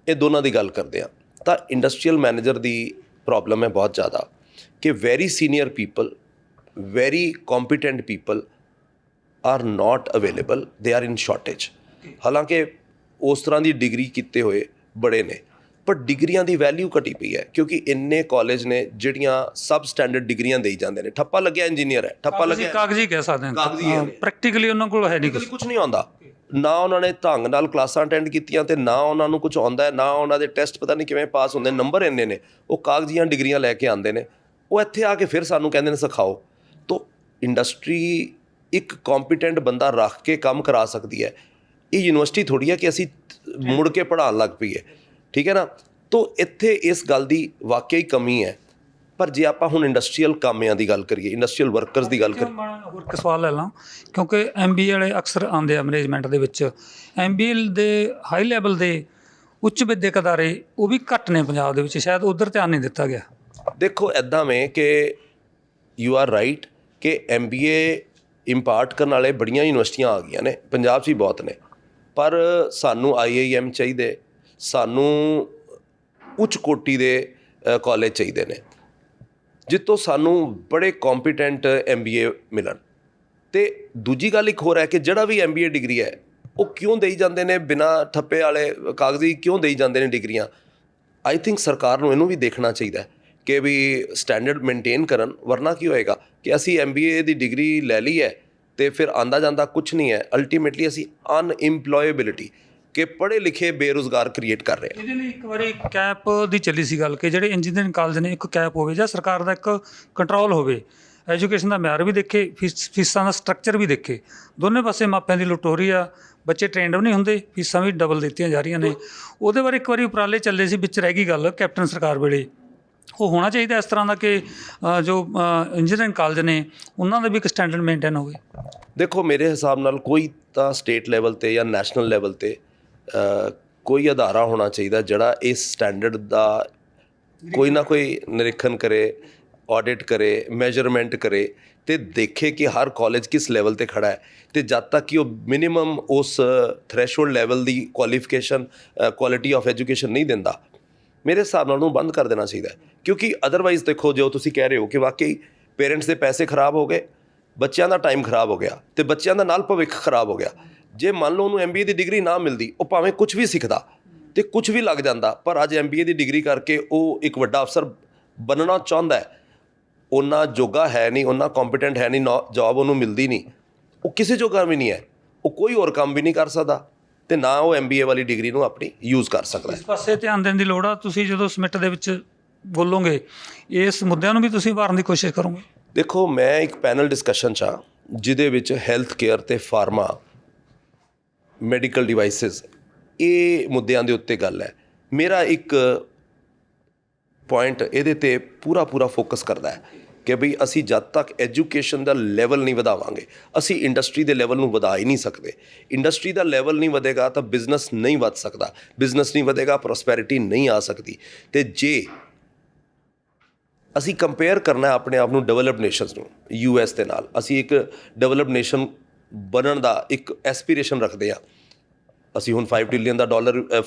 ਇਹ ਦੋਨਾਂ ਦੀ ਗੱਲ ਕਰਦੇ ਹਾਂ ਤਾਂ ਇੰਡਸਟਰੀਅਲ ਮੈਨੇਜਰ ਦੀ ਪ੍ਰੋਬਲਮ ਹੈ ਬਹੁਤ ਜ਼ਿਆਦਾ ਕਿ very senior people, very competent people are not available, they are in shortage. ਹਾਲਾਂਕਿ ਉਸ ਤਰ੍ਹਾਂ ਦੀ ਡਿਗਰੀ ਕੀਤੇ ਹੋਏ ਬੜੇ ਨੇ, ਪਰ ਡਿਗਰੀਆਂ ਦੀ ਵੈਲਿਊ ਘਟੀ ਪਈ ਹੈ ਕਿਉਂਕਿ ਇੰਨੇ ਕਾਲਜ ਨੇ ਜਿਹੜੀਆਂ ਸਬ ਸਟੈਂਡਰਡ ਡਿਗਰੀਆਂ ਦੇਈ ਜਾਂਦੇ ਨੇ। ਠੱਪਾ ਲੱਗਿਆ ਇੰਜੀਨੀਅਰ ਹੈ, ਠੱਪਾ ਲੱਗਿਆ ਕਾਗਜ਼ੀ ਕਹਿ ਸਕਦੇ ਹਾਂ, ਕਾਗਜ਼ੀ ਪ੍ਰੈਕਟੀਕਲੀ ਉਹਨਾਂ ਕੋਲ ਹੈ ਨਹੀਂ ਕੁਝ ਨਹੀਂ ਆਉਂਦਾ, ਨਾ ਉਹਨਾਂ ਨੇ ਢੰਗ ਨਾਲ ਕਲਾਸਾਂ ਅਟੈਂਡ ਕੀਤੀਆਂ ਅਤੇ ਨਾ ਉਹਨਾਂ ਨੂੰ ਕੁਝ ਆਉਂਦਾ ਹੈ, ਨਾ ਉਹਨਾਂ ਦੇ ਟੈਸਟ ਪਤਾ ਨਹੀਂ ਕਿਵੇਂ ਪਾਸ ਹੁੰਦੇ, ਨੰਬਰ ਇੰਨੇ ਨੇ, ਉਹ ਕਾਗਜ਼ੀਆਂ ਡਿਗਰੀਆਂ ਲੈ ਕੇ ਆਉਂਦੇ ਨੇ, ਉਹ ਇੱਥੇ ਆ ਕੇ ਫਿਰ ਸਾਨੂੰ ਕਹਿੰਦੇ ਨੇ ਸਿਖਾਓ। ਤਾਂ ਇੰਡਸਟਰੀ ਇੱਕ ਕੰਪੀਟੈਂਟ ਬੰਦਾ ਰੱਖ ਕੇ ਕੰਮ ਕਰਾ ਸਕਦੀ ਹੈ। ਇਹ ਯੂਨੀਵਰਸਿਟੀ ਥੋੜ੍ਹੀ ਹੈ ਕਿ ਅਸੀਂ ਮੁੜ ਕੇ ਪੜ੍ਹਾਉਣ ਲੱਗ ਪਈਏ, ਠੀਕ ਹੈ ਨਾ। ਤਾਂ ਇੱਥੇ ਇਸ ਗੱਲ ਦੀ ਵਾਕਿਆ ਕਮੀ ਹੈ। ਪਰ ਜੇ ਆਪਾਂ ਹੁਣ ਇੰਡਸਟਰੀਅਲ ਕਾਮਿਆਂ ਦੀ ਗੱਲ ਕਰੀਏ, ਇੰਡਸਟਰੀਅਲ ਵਰਕਰਸ ਦੀ ਗੱਲ ਕਰੀਏ, ਹੋਰ ਇੱਕ ਸਵਾਲ ਲੈ ਲਾਂ, ਕਿਉਂਕਿ MBA ਵਾਲੇ ਅਕਸਰ ਆਉਂਦੇ ਆ ਮੈਨੇਜਮੈਂਟ ਦੇ ਵਿੱਚ, MBA ਦੇ ਹਾਈ ਲੈਵਲ ਦੇ ਉੱਚ ਵਿਦਿਅਕ ਅਦਾਰੇ ਉਹ ਵੀ ਘੱਟ ਨੇ ਪੰਜਾਬ ਦੇ ਵਿੱਚ, ਸ਼ਾਇਦ ਉੱਧਰ ਧਿਆਨ ਨਹੀਂ ਦਿੱਤਾ ਗਿਆ। ਦੇਖੋ ਇੱਦਾਂ ਵੇਂ ਕਿ ਯੂ ਆਰ ਰਾਈਟ ਕਿ MBA ਇੰਪਾਰਟ ਕਰਨ ਵਾਲੇ ਬੜੀਆਂ ਯੂਨੀਵਰਸਿਟੀਆਂ ਆ ਗਈਆਂ ਨੇ, ਪੰਜਾਬ 'ਚ ਵੀ ਬਹੁਤ ਨੇ, ਪਰ ਸਾਨੂੰ IIM ਚਾਹੀਦੇ, ਸਾਨੂੰ ਉੱਚ ਕੋਟੀ ਦੇ ਕਾਲਜ ਚਾਹੀਦੇ ਨੇ ਜਿੱਥੋਂ ਸਾਨੂੰ ਬੜੇ ਕੰਪੀਟੈਂਟ MBA ਮਿਲਣ। ਅਤੇ ਦੂਜੀ ਗੱਲ ਇੱਕ ਹੋਰ ਹੈ ਕਿ ਜਿਹੜਾ ਵੀ MBA ਡਿਗਰੀ ਹੈ ਉਹ ਕਿਉਂ ਦੇਈ ਜਾਂਦੇ ਨੇ ਬਿਨਾਂ ਠੱਪੇ ਵਾਲੇ ਕਾਗਜ਼ੀ, ਕਿਉਂ ਦੇਈ ਜਾਂਦੇ ਨੇ ਡਿਗਰੀਆਂ। ਆਈ ਥਿੰਕ ਸਰਕਾਰ ਨੂੰ ਇਹਨੂੰ ਵੀ ਦੇਖਣਾ ਚਾਹੀਦਾ ਕਿ ਵੀ ਸਟੈਂਡਰਡ ਮੇਨਟੇਨ ਕਰਨ, ਵਰਨਾ ਕੀ ਹੋਏਗਾ ਕਿ ਅਸੀਂ MBA ਦੀ ਡਿਗਰੀ ਲੈ ਲਈ ਹੈ ਅਤੇ ਫਿਰ ਆਉਂਦਾ ਜਾਂਦਾ ਕੁਛ ਨਹੀਂ ਹੈ। ਅਲਟੀਮੇਟਲੀ ਅਸੀਂ ਅਨਇੰਪਲੋਏਬਿਲਿਟੀ ਕਿ ਪੜ੍ਹੇ ਲਿਖੇ ਬੇਰੁਜ਼ਗਾਰ ਕ੍ਰੀਏਟ ਕਰ ਰਹੇ ਹਾਂ। ਇਹਦੇ ਲਈ ਇੱਕ ਵਾਰੀ ਕੈਪ ਦੀ ਚੱਲੀ ਸੀ ਗੱਲ ਕਿ ਜਿਹੜੇ ਇੰਜੀਨੀਅਰਿੰਗ ਕਾਲਜ ਨੇ ਇੱਕ ਕੈਪ ਹੋਵੇ ਜਾਂ ਸਰਕਾਰ ਦਾ ਇੱਕ ਕੰਟਰੋਲ ਹੋਵੇ, ਐਜੂਕੇਸ਼ਨ ਦਾ ਮਿਆਰ ਵੀ ਦੇਖੇ, ਫੀਸਾਂ ਦਾ ਸਟਰਕਚਰ ਵੀ ਦੇਖੇ। ਦੋਨੇ ਪਾਸੇ ਮਾਪਿਆਂ ਦੀ ਲੁੱਟ ਹੋ ਰਹੀ ਆ, ਬੱਚੇ ਟ੍ਰੇਨਡ ਵੀ ਨਹੀਂ ਹੁੰਦੇ, ਫੀਸਾਂ ਵੀ ਡਬਲ ਦਿੱਤੀਆਂ ਜਾ ਰਹੀਆਂ ਨੇ। ਉਹਦੇ ਬਾਰੇ ਇੱਕ ਵਾਰੀ ਉਪਰਾਲੇ ਚੱਲੇ ਸੀ, ਵਿੱਚ ਰਹਿ ਗਈ ਗੱਲ ਕੈਪਟਨ ਸਰਕਾਰ ਵੇਲੇ। ਉਹ ਹੋਣਾ ਚਾਹੀਦਾ ਇਸ ਤਰ੍ਹਾਂ ਦਾ ਕਿ ਜੋ ਇੰਜੀਨੀਅਰਿੰਗ ਕਾਲਜ ਨੇ ਉਹਨਾਂ ਦਾ ਵੀ ਇੱਕ ਸਟੈਂਡਰਡ ਮੇਨਟੇਨ ਹੋਵੇ। ਦੇਖੋ ਮੇਰੇ ਹਿਸਾਬ ਨਾਲ ਕੋਈ ਤਾਂ ਸਟੇਟ ਲੈਵਲ 'ਤੇ ਜਾਂ ਨੈਸ਼ਨਲ ਲੈਵਲ 'ਤੇ ਕੋਈ ਅਦਾਰਾ ਹੋਣਾ ਚਾਹੀਦਾ ਜਿਹੜਾ ਇਸ ਸਟੈਂਡਰਡ ਦਾ ਕੋਈ ਨਾ ਕੋਈ ਨਿਰੀਖਣ ਕਰੇ, ਆਡਿਟ ਕਰੇ, ਮੈਜਰਮੈਂਟ ਕਰੇ ਅਤੇ ਦੇਖੇ ਕਿ ਹਰ ਕਾਲਜ ਕਿਸ ਲੈਵਲ 'ਤੇ ਖੜ੍ਹਾ ਹੈ। ਅਤੇ ਜਦ ਤੱਕ ਕਿ ਉਹ ਮਿਨੀਮਮ ਉਸ threshold level the qualification, quality of education ਨਹੀਂ ਦਿੰਦਾ, ਮੇਰੇ ਹਿਸਾਬ ਨਾਲ ਉਹਨੂੰ ਬੰਦ ਕਰ ਦੇਣਾ ਚਾਹੀਦਾ। ਕਿਉਂਕਿ ਅਦਰਵਾਈਜ਼ ਦੇਖੋ, ਜੋ ਤੁਸੀਂ ਕਹਿ ਰਹੇ ਹੋ ਕਿ ਵਾਕਈ ਪੇਰੈਂਟਸ ਦੇ ਪੈਸੇ ਖਰਾਬ ਹੋ ਗਏ, ਬੱਚਿਆਂ ਦਾ ਟਾਈਮ ਖਰਾਬ ਹੋ ਗਿਆ ਅਤੇ ਬੱਚਿਆਂ ਦਾ ਨਾਲ ਭਵਿੱਖ ਖਰਾਬ ਹੋ ਗਿਆ। ਜੇ ਮੰਨ ਲਓ ਉਹਨੂੰ MBA ਦੀ ਡਿਗਰੀ ਨਾ ਮਿਲਦੀ, ਉਹ ਭਾਵੇਂ ਕੁਛ ਵੀ ਸਿੱਖਦਾ ਅਤੇ ਕੁਛ ਵੀ ਲੱਗ ਜਾਂਦਾ, ਪਰ ਅੱਜ MBA ਦੀ ਡਿਗਰੀ ਕਰਕੇ ਉਹ ਇੱਕ ਵੱਡਾ ਅਫਸਰ ਬਣਨਾ ਚਾਹੁੰਦਾ ਹੈ, ਉਹਨਾਂ ਜੋਗਾ ਹੈ ਨਹੀਂ, ਉਹਨਾਂ ਕੰਪੀਟੈਂਟ ਹੈ ਨਹੀਂ, ਜੋਬ ਉਹਨੂੰ ਮਿਲਦੀ ਨਹੀਂ, ਉਹ ਕਿਸੇ ਜੋਗਾ ਵੀ ਨਹੀਂ ਹੈ, ਉਹ ਕੋਈ ਹੋਰ ਕੰਮ ਵੀ ਨਹੀਂ ਕਰ ਸਕਦਾ ਅਤੇ ਨਾ ਉਹ MBA ਵਾਲੀ ਡਿਗਰੀ ਨੂੰ ਆਪਣੀ ਯੂਜ਼ ਕਰ ਸਕਦਾ। ਇਸ ਪਾਸੇ ਧਿਆਨ ਦੇਣ ਦੀ ਲੋੜ ਆ। ਤੁਸੀਂ ਜਦੋਂ ਸਮਿਟ ਦੇ ਵਿੱਚ ਬੋਲੋਗੇ ਇਸ ਮੁੱਦਿਆਂ ਨੂੰ ਵੀ ਤੁਸੀਂ ਉਭਾਰਨ ਦੀ ਕੋਸ਼ਿਸ਼ ਕਰੋਗੇ? ਦੇਖੋ ਮੈਂ ਇੱਕ ਪੈਨਲ ਡਿਸਕਸ਼ਨ 'ਚ ਹਾਂ ਜਿਹਦੇ ਵਿੱਚ ਹੈਲਥ ਕੇਅਰ ਅਤੇ ਫਾਰਮਾ, ਮੈਡੀਕਲ ਡਿਵਾਈਸਿਸ, ਇਹ ਮੁੱਦਿਆਂ ਦੇ ਉੱਤੇ ਗੱਲ ਹੈ। ਮੇਰਾ ਇੱਕ ਪੁਆਇੰਟ ਇਹਦੇ 'ਤੇ ਪੂਰਾ ਫੋਕਸ ਕਰਦਾ ਹੈ ਕਿ ਬਈ ਅਸੀਂ ਜਦ ਤੱਕ ਐਜੂਕੇਸ਼ਨ ਦਾ ਲੈਵਲ ਨਹੀਂ ਵਧਾਵਾਂਗੇ, ਅਸੀਂ ਇੰਡਸਟਰੀ ਦੇ ਲੈਵਲ ਨੂੰ ਵਧਾ ਹੀ ਨਹੀਂ ਸਕਦੇ। ਇੰਡਸਟਰੀ ਦਾ ਲੈਵਲ ਨਹੀਂ ਵਧੇਗਾ ਤਾਂ ਬਿਜ਼ਨਸ ਨਹੀਂ ਵੱਧ ਸਕਦਾ, ਬਿਜ਼ਨਸ ਨਹੀਂ ਵਧੇਗਾ, ਪ੍ਰੋਸਪੈਰਿਟੀ ਨਹੀਂ ਆ ਸਕਦੀ। ਅਤੇ ਜੇ ਅਸੀਂ ਕੰਪੇਅਰ ਕਰਨਾ ਆਪਣੇ ਆਪ ਨੂੰ ਡਿਵੈਲਪਡ ਨੇਸ਼ਨਸ ਨੂੰ, US ਦੇ ਨਾਲ, ਅਸੀਂ ਇੱਕ ਡਿਵੈਲਪਡ ਨੇਸ਼ਨ ਬਣਨ ਦਾ ਇੱਕ ਐਸਪੀਰੇਸ਼ਨ ਰੱਖਦੇ ਹਾਂ। ਅਸੀਂ ਹੁਣ $5 ਟ੍ਰਿਲੀਅਨ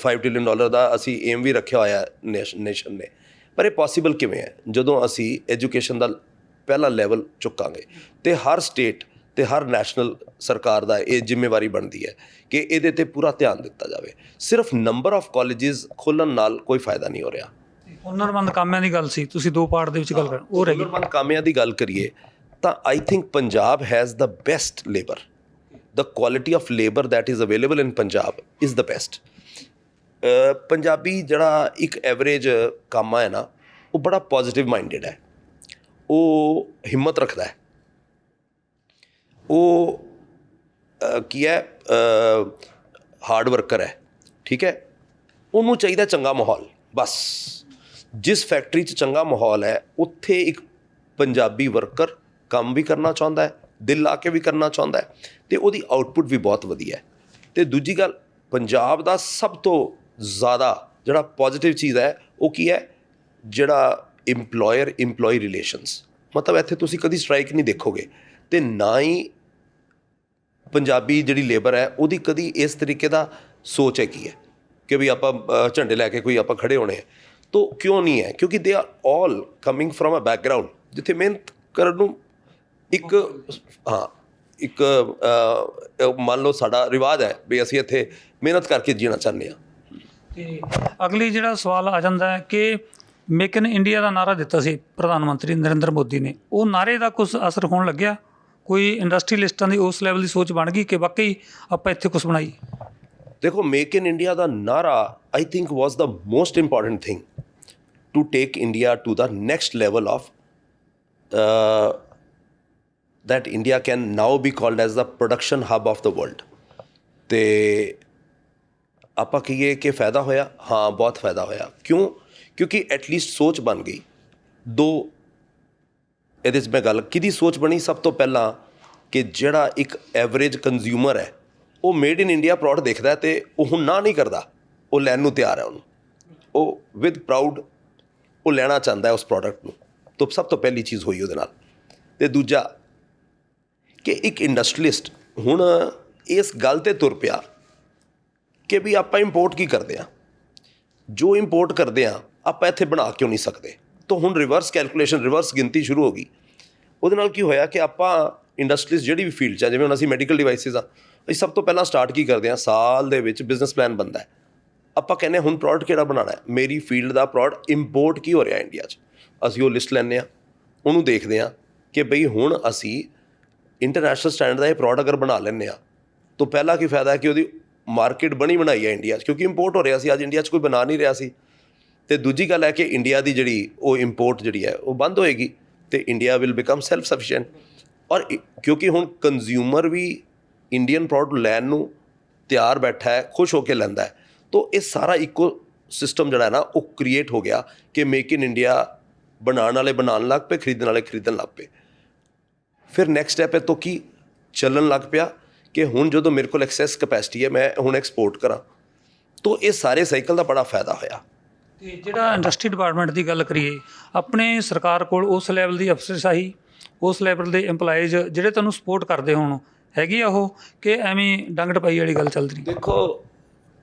ਦਾ ਅਸੀਂ ਏਮ ਵੀ ਰੱਖਿਆ ਹੋਇਆ ਨੇਸ਼ਨ ਨੇ, ਪਰ ਇਹ ਪੋਸੀਬਲ ਕਿਵੇਂ ਹੈ? ਜਦੋਂ ਅਸੀਂ ਐਜੂਕੇਸ਼ਨ ਦਾ ਪਹਿਲਾ ਲੈਵਲ ਚੁੱਕਾਂਗੇ ਅਤੇ ਹਰ ਸਟੇਟ ਅਤੇ ਹਰ ਨੈਸ਼ਨਲ ਸਰਕਾਰ ਦਾ ਇਹ ਜ਼ਿੰਮੇਵਾਰੀ ਬਣਦੀ ਹੈ ਕਿ ਇਹਦੇ 'ਤੇ ਪੂਰਾ ਧਿਆਨ ਦਿੱਤਾ ਜਾਵੇ। ਸਿਰਫ ਨੰਬਰ ਆਫ ਕਾਲਜਿਸ ਖੋਲ੍ਹਣ ਨਾਲ ਕੋਈ ਫਾਇਦਾ ਨਹੀਂ ਹੋ ਰਿਹਾ। ਹੁਨਰਮੰਦ ਕਾਮਿਆਂ ਦੀ ਗੱਲ ਸੀ, ਤੁਸੀਂ ਦੋ ਪਾਰਟ ਦੇ ਵਿੱਚ ਗੱਲ ਕਰ, ਉਹ ਰਹਿ ਗਈ। ਹੁਨਰਮੰਦ ਕਾਮਿਆਂ ਦੀ ਗੱਲ ਕਰੀਏ ਤਾਂ I think Punjab has the best labour, the quality of labor that is available in Punjab is the best. Punjabi ਜਿਹੜਾ ਇੱਕ ਐਵਰੇਜ ਕਾਮਾ ਹੈ ਨਾ, ਉਹ ਬੜਾ ਪੋਜ਼ੀਟਿਵ ਮਾਈਂਡਡ ਹੈ, ਉਹ ਹਿੰਮਤ ਰੱਖਦਾ ਹੈ, ਉਹ ਕੀ ਹੈ, ਹਾਰਡ ਵਰਕਰ ਹੈ, ਠੀਕ ਹੈ। ਉਹਨੂੰ ਚਾਹੀਦਾ ਚੰਗਾ ਮਾਹੌਲ। ਬਸ ਜਿਸ ਫੈਕਟਰੀ 'ਚ ਚੰਗਾ ਮਾਹੌਲ ਹੈ ਉੱਥੇ ਇੱਕ ਪੰਜਾਬੀ ਵਰਕਰ ਕੰਮ ਵੀ ਕਰਨਾ ਚਾਹੁੰਦਾ ਹੈ, ਦਿਲ ਲਾ ਕੇ ਵੀ ਕਰਨਾ ਚਾਹੁੰਦਾ ਹੈ ਅਤੇ ਉਹਦੀ ਆਊਟਪੁੱਟ ਵੀ ਬਹੁਤ ਵਧੀਆ ਹੈ। ਅਤੇ ਦੂਜੀ ਗੱਲ, ਪੰਜਾਬ ਦਾ ਸਭ ਤੋਂ ਜ਼ਿਆਦਾ ਜਿਹੜਾ ਪੋਜ਼ਿਟਿਵ ਚੀਜ਼ ਹੈ ਉਹ ਕੀ ਹੈ, ਜਿਹੜਾ ਇੰਪਲੋਇਰ ਇੰਪਲੋਈ ਰਿਲੇਸ਼ਨਸ, ਮਤਲਬ ਇੱਥੇ ਤੁਸੀਂ ਕਦੀ ਸਟ੍ਰਾਈਕ ਨਹੀਂ ਦੇਖੋਗੇ, ਅਤੇ ਨਾ ਹੀ ਪੰਜਾਬੀ ਜਿਹੜੀ ਲੇਬਰ ਹੈ ਉਹਦੀ ਕਦੀ ਇਸ ਤਰੀਕੇ ਦਾ ਸੋਚ ਹੈਗੀ ਹੈ ਕਿ ਵੀ ਆਪਾਂ ਝੰਡੇ ਲੈ ਕੇ ਕੋਈ ਆਪਾਂ ਖੜੇ ਹੋਣੇ ਹੈ। ਤੋ ਕਿਉਂ ਨਹੀਂ ਹੈ? ਕਿਉਂਕਿ they are all coming from a background ਜਿੱਥੇ ਮਿਹਨਤ ਕਰਨ ਨੂੰ ਇੱਕ ਇੱਕ ਮੰਨ ਲਓ ਸਾਡਾ ਰਿਵਾਜ ਹੈ ਵੀ ਅਸੀਂ ਇੱਥੇ ਮਿਹਨਤ ਕਰਕੇ ਜੀਣਾ ਚਾਹੁੰਦੇ ਹਾਂ। ਅਤੇ ਅਗਲੀ ਜਿਹੜਾ ਸਵਾਲ ਆ ਜਾਂਦਾ ਹੈ ਕਿ ਮੇਕ ਇਨ ਇੰਡੀਆ ਦਾ ਨਾਅਰਾ ਦਿੱਤਾ ਸੀ ਪ੍ਰਧਾਨ ਮੰਤਰੀ ਨਰਿੰਦਰ ਮੋਦੀ ਨੇ, ਉਹ ਨਾਅਰੇ ਦਾ ਕੁਛ ਅਸਰ ਹੋਣ ਲੱਗਿਆ? ਕੋਈ ਇੰਡਸਟਰੀਲਿਸਟਾਂ ਦੀ ਉਸ ਲੈਵਲ ਦੀ ਸੋਚ ਬਣ ਗਈ ਕਿ ਵਾਕਈ ਆਪਾਂ ਇੱਥੇ ਕੁਛ ਬਣਾਈਏ? ਦੇਖੋ, ਮੇਕ ਇਨ ਇੰਡੀਆ ਦਾ ਨਾਅਰਾ I think was the most important thing to take India to the next level of that India can now be called as the production hub of the world। ਤੇ ਆਪਾਂ ਕਹੀਏ ਕਿ ਫਾਇਦਾ ਹੋਇਆ, ਹਾਂ ਬਹੁਤ ਫਾਇਦਾ ਹੋਇਆ। ਕਿਉਂ? ਕਿਉਂਕਿ ਐਟਲੀਸਟ ਸੋਚ ਬਣ ਗਈ। ਦੋ ਇਹਦੇ 'ਚ ਮੈਂ ਗੱਲ ਕਿਹਦੀ ਸੋਚ ਬਣੀ? ਸਭ ਤੋਂ ਪਹਿਲਾਂ ਕਿ ਜਿਹੜਾ ਇੱਕ ਐਵਰੇਜ ਕੰਜ਼ਿਊਮਰ ਹੈ ਉਹ ਮੇਡ ਇਨ ਇੰਡੀਆ ਪ੍ਰੋਡਕਟ ਦੇਖਦਾ ਅਤੇ ਉਹ ਹੁਣ ਨਾ ਨਹੀਂ ਕਰਦਾ, ਉਹ ਲੈਣ ਨੂੰ ਤਿਆਰ ਹੈ, ਉਹਨੂੰ ਉਹ ਵਿਦ ਪ੍ਰਾਊਡ ਉਹ ਲੈਣਾ ਚਾਹੁੰਦਾ ਹੈ ਉਸ ਪ੍ਰੋਡਕਟ ਨੂੰ। ਤਾਂ ਸਭ ਤੋਂ ਪਹਿਲੀ ਚੀਜ਼ ਹੋਈ ਉਹਦੇ ਨਾਲ। ਅਤੇ ਦੂਜਾ ਕਿ ਇੱਕ ਇੰਡਸਟਰੀਲਿਸਟ ਹੁਣ ਇਸ ਗੱਲ 'ਤੇ ਤੁਰ ਪਿਆ ਕਿ ਵੀ ਆਪਾਂ ਇੰਪੋਰਟ ਕੀ ਕਰਦੇ ਹਾਂ, ਜੋ ਇੰਪੋਰਟ ਕਰਦੇ ਹਾਂ ਆਪਾਂ ਇੱਥੇ ਬਣਾ ਕਿਉਂ ਨਹੀਂ ਸਕਦੇ? ਤਾਂ ਹੁਣ ਰਿਵਰਸ ਕੈਲਕੂਲੇਸ਼ਨ, ਰਿਵਰਸ ਗਿਣਤੀ ਸ਼ੁਰੂ ਹੋ ਗਈ। ਉਹਦੇ ਨਾਲ ਕੀ ਹੋਇਆ ਕਿ ਆਪਾਂ ਇੰਡਸਟਰੀਜ਼ ਜਿਹੜੀ ਵੀ ਫੀਲਡ 'ਚ ਆ, ਜਿਵੇਂ ਹੁਣ ਅਸੀਂ ਮੈਡੀਕਲ ਡਿਵਾਈਸਿਸ ਆ, ਅਸੀਂ ਸਭ ਤੋਂ ਪਹਿਲਾਂ ਸਟਾਰਟ ਕੀ ਕਰਦੇ ਹਾਂ, ਸਾਲ ਦੇ ਵਿੱਚ ਬਿਜ਼ਨਸ ਪਲਾਨ ਬਣਦਾ ਹੈ। ਆਪਾਂ ਕਹਿੰਦੇ ਹੁਣ ਪ੍ਰੋਡਕਟ ਕਿਹੜਾ ਬਣਾਉਣਾ ਹੈ, ਮੇਰੀ ਫੀਲਡ ਦਾ ਪ੍ਰੋਡਕਟ ਇੰਪੋਰਟ ਕੀ ਹੋ ਰਿਹਾ ਇੰਡੀਆ 'ਚ, ਅਸੀਂ ਉਹ ਲਿਸਟ ਲੈਂਦੇ ਹਾਂ, ਉਹਨੂੰ ਦੇਖਦੇ ਹਾਂ ਕਿ ਬਈ ਹੁਣ ਅਸੀਂ ਇੰਟਰਨੈਸ਼ਨਲ ਸਟੈਂਡਰਡ ਦਾ ਇਹ ਪ੍ਰੋਡਕਟ ਅਗਰ ਬਣਾ ਲੈਂਦੇ ਹਾਂ ਤਾਂ ਪਹਿਲਾ ਕੀ ਫਾਇਦਾ ਹੈ ਕਿ ਉਹਦੀ ਮਾਰਕੀਟ ਬਣੀ ਬਣਾਈ ਹੈ ਇੰਡੀਆ 'ਚ, ਕਿਉਂਕਿ ਇੰਪੋਰਟ ਹੋ ਰਿਹਾ ਸੀ, ਅੱਜ ਇੰਡੀਆ 'ਚ ਕੋਈ ਬਣਾ ਨਹੀਂ ਰਿਹਾ ਸੀ। ਅਤੇ ਦੂਜੀ ਗੱਲ ਹੈ ਕਿ ਇੰਡੀਆ ਦੀ ਜਿਹੜੀ ਉਹ ਇੰਪੋਰਟ ਜਿਹੜੀ ਹੈ ਉਹ ਬੰਦ ਹੋਏਗੀ ਅਤੇ India will become self sufficient. ਔਰ ਕਿਉਂਕਿ ਹੁਣ ਕੰਜ਼ਿਊਮਰ ਵੀ ਇੰਡੀਅਨ ਪ੍ਰੋਡਕਟ ਲੈਣ ਨੂੰ ਤਿਆਰ ਬੈਠਾ ਹੈ, ਖੁਸ਼ ਹੋ ਕੇ ਲੈਂਦਾ ਹੈ, ਤਾਂ ਇਹ ਸਾਰਾ ਇੱਕੋ ਸਿਸਟਮ ਜਿਹੜਾ ਹੈ ਨਾ ਉਹ ਕ੍ਰੀਏਟ ਹੋ ਗਿਆ ਕਿ ਮੇਕ ਇਨ ਇੰਡੀਆ ਬਣਾਉਣ ਵਾਲੇ ਬਣਾਉਣ ਲੱਗ ਪਏ, ਖਰੀਦਣ ਵਾਲੇ ਖਰੀਦਣ ਲੱਗ ਪਏ। ਫਿਰ ਨੈਕਸਟ ਸਟੈਪ ਹੈ ਤੋਂ ਕੀ ਚੱਲਣ ਲੱਗ ਪਿਆ ਕਿ ਹੁਣ ਜਦੋਂ ਮੇਰੇ ਕੋਲ ਐਕਸੈਸ ਕਪੈਸਿਟੀ ਹੈ ਮੈਂ ਹੁਣ ਐਕਸਪੋਰਟ ਕਰਾਂ, ਤਾਂ ਇਹ ਸਾਰੇ ਸਾਈਕਲ ਦਾ ਬੜਾ ਫਾਇਦਾ ਹੋਇਆ। ਅਤੇ ਜਿਹੜਾ ਇੰਡਸਟਰੀ ਡਿਪਾਰਟਮੈਂਟ ਦੀ ਗੱਲ ਕਰੀਏ, ਆਪਣੇ ਸਰਕਾਰ ਕੋਲ ਉਸ ਲੈਵਲ ਦੀ ਅਫਸਰਸ਼ਾਹੀ, ਉਸ ਲੈਵਲ ਦੇ ਇੰਪਲਾਈਜ਼ ਜਿਹੜੇ ਤੁਹਾਨੂੰ ਸਪੋਰਟ ਕਰਦੇ ਹੋਣ ਹੈਗੀ ਆ ਉਹ, ਕਿ ਐਵੇਂ ਡੰਗ ਟਪਾਈ ਵਾਲੀ ਗੱਲ ਚੱਲਦੀ ਰਹੀ? ਦੇਖੋ,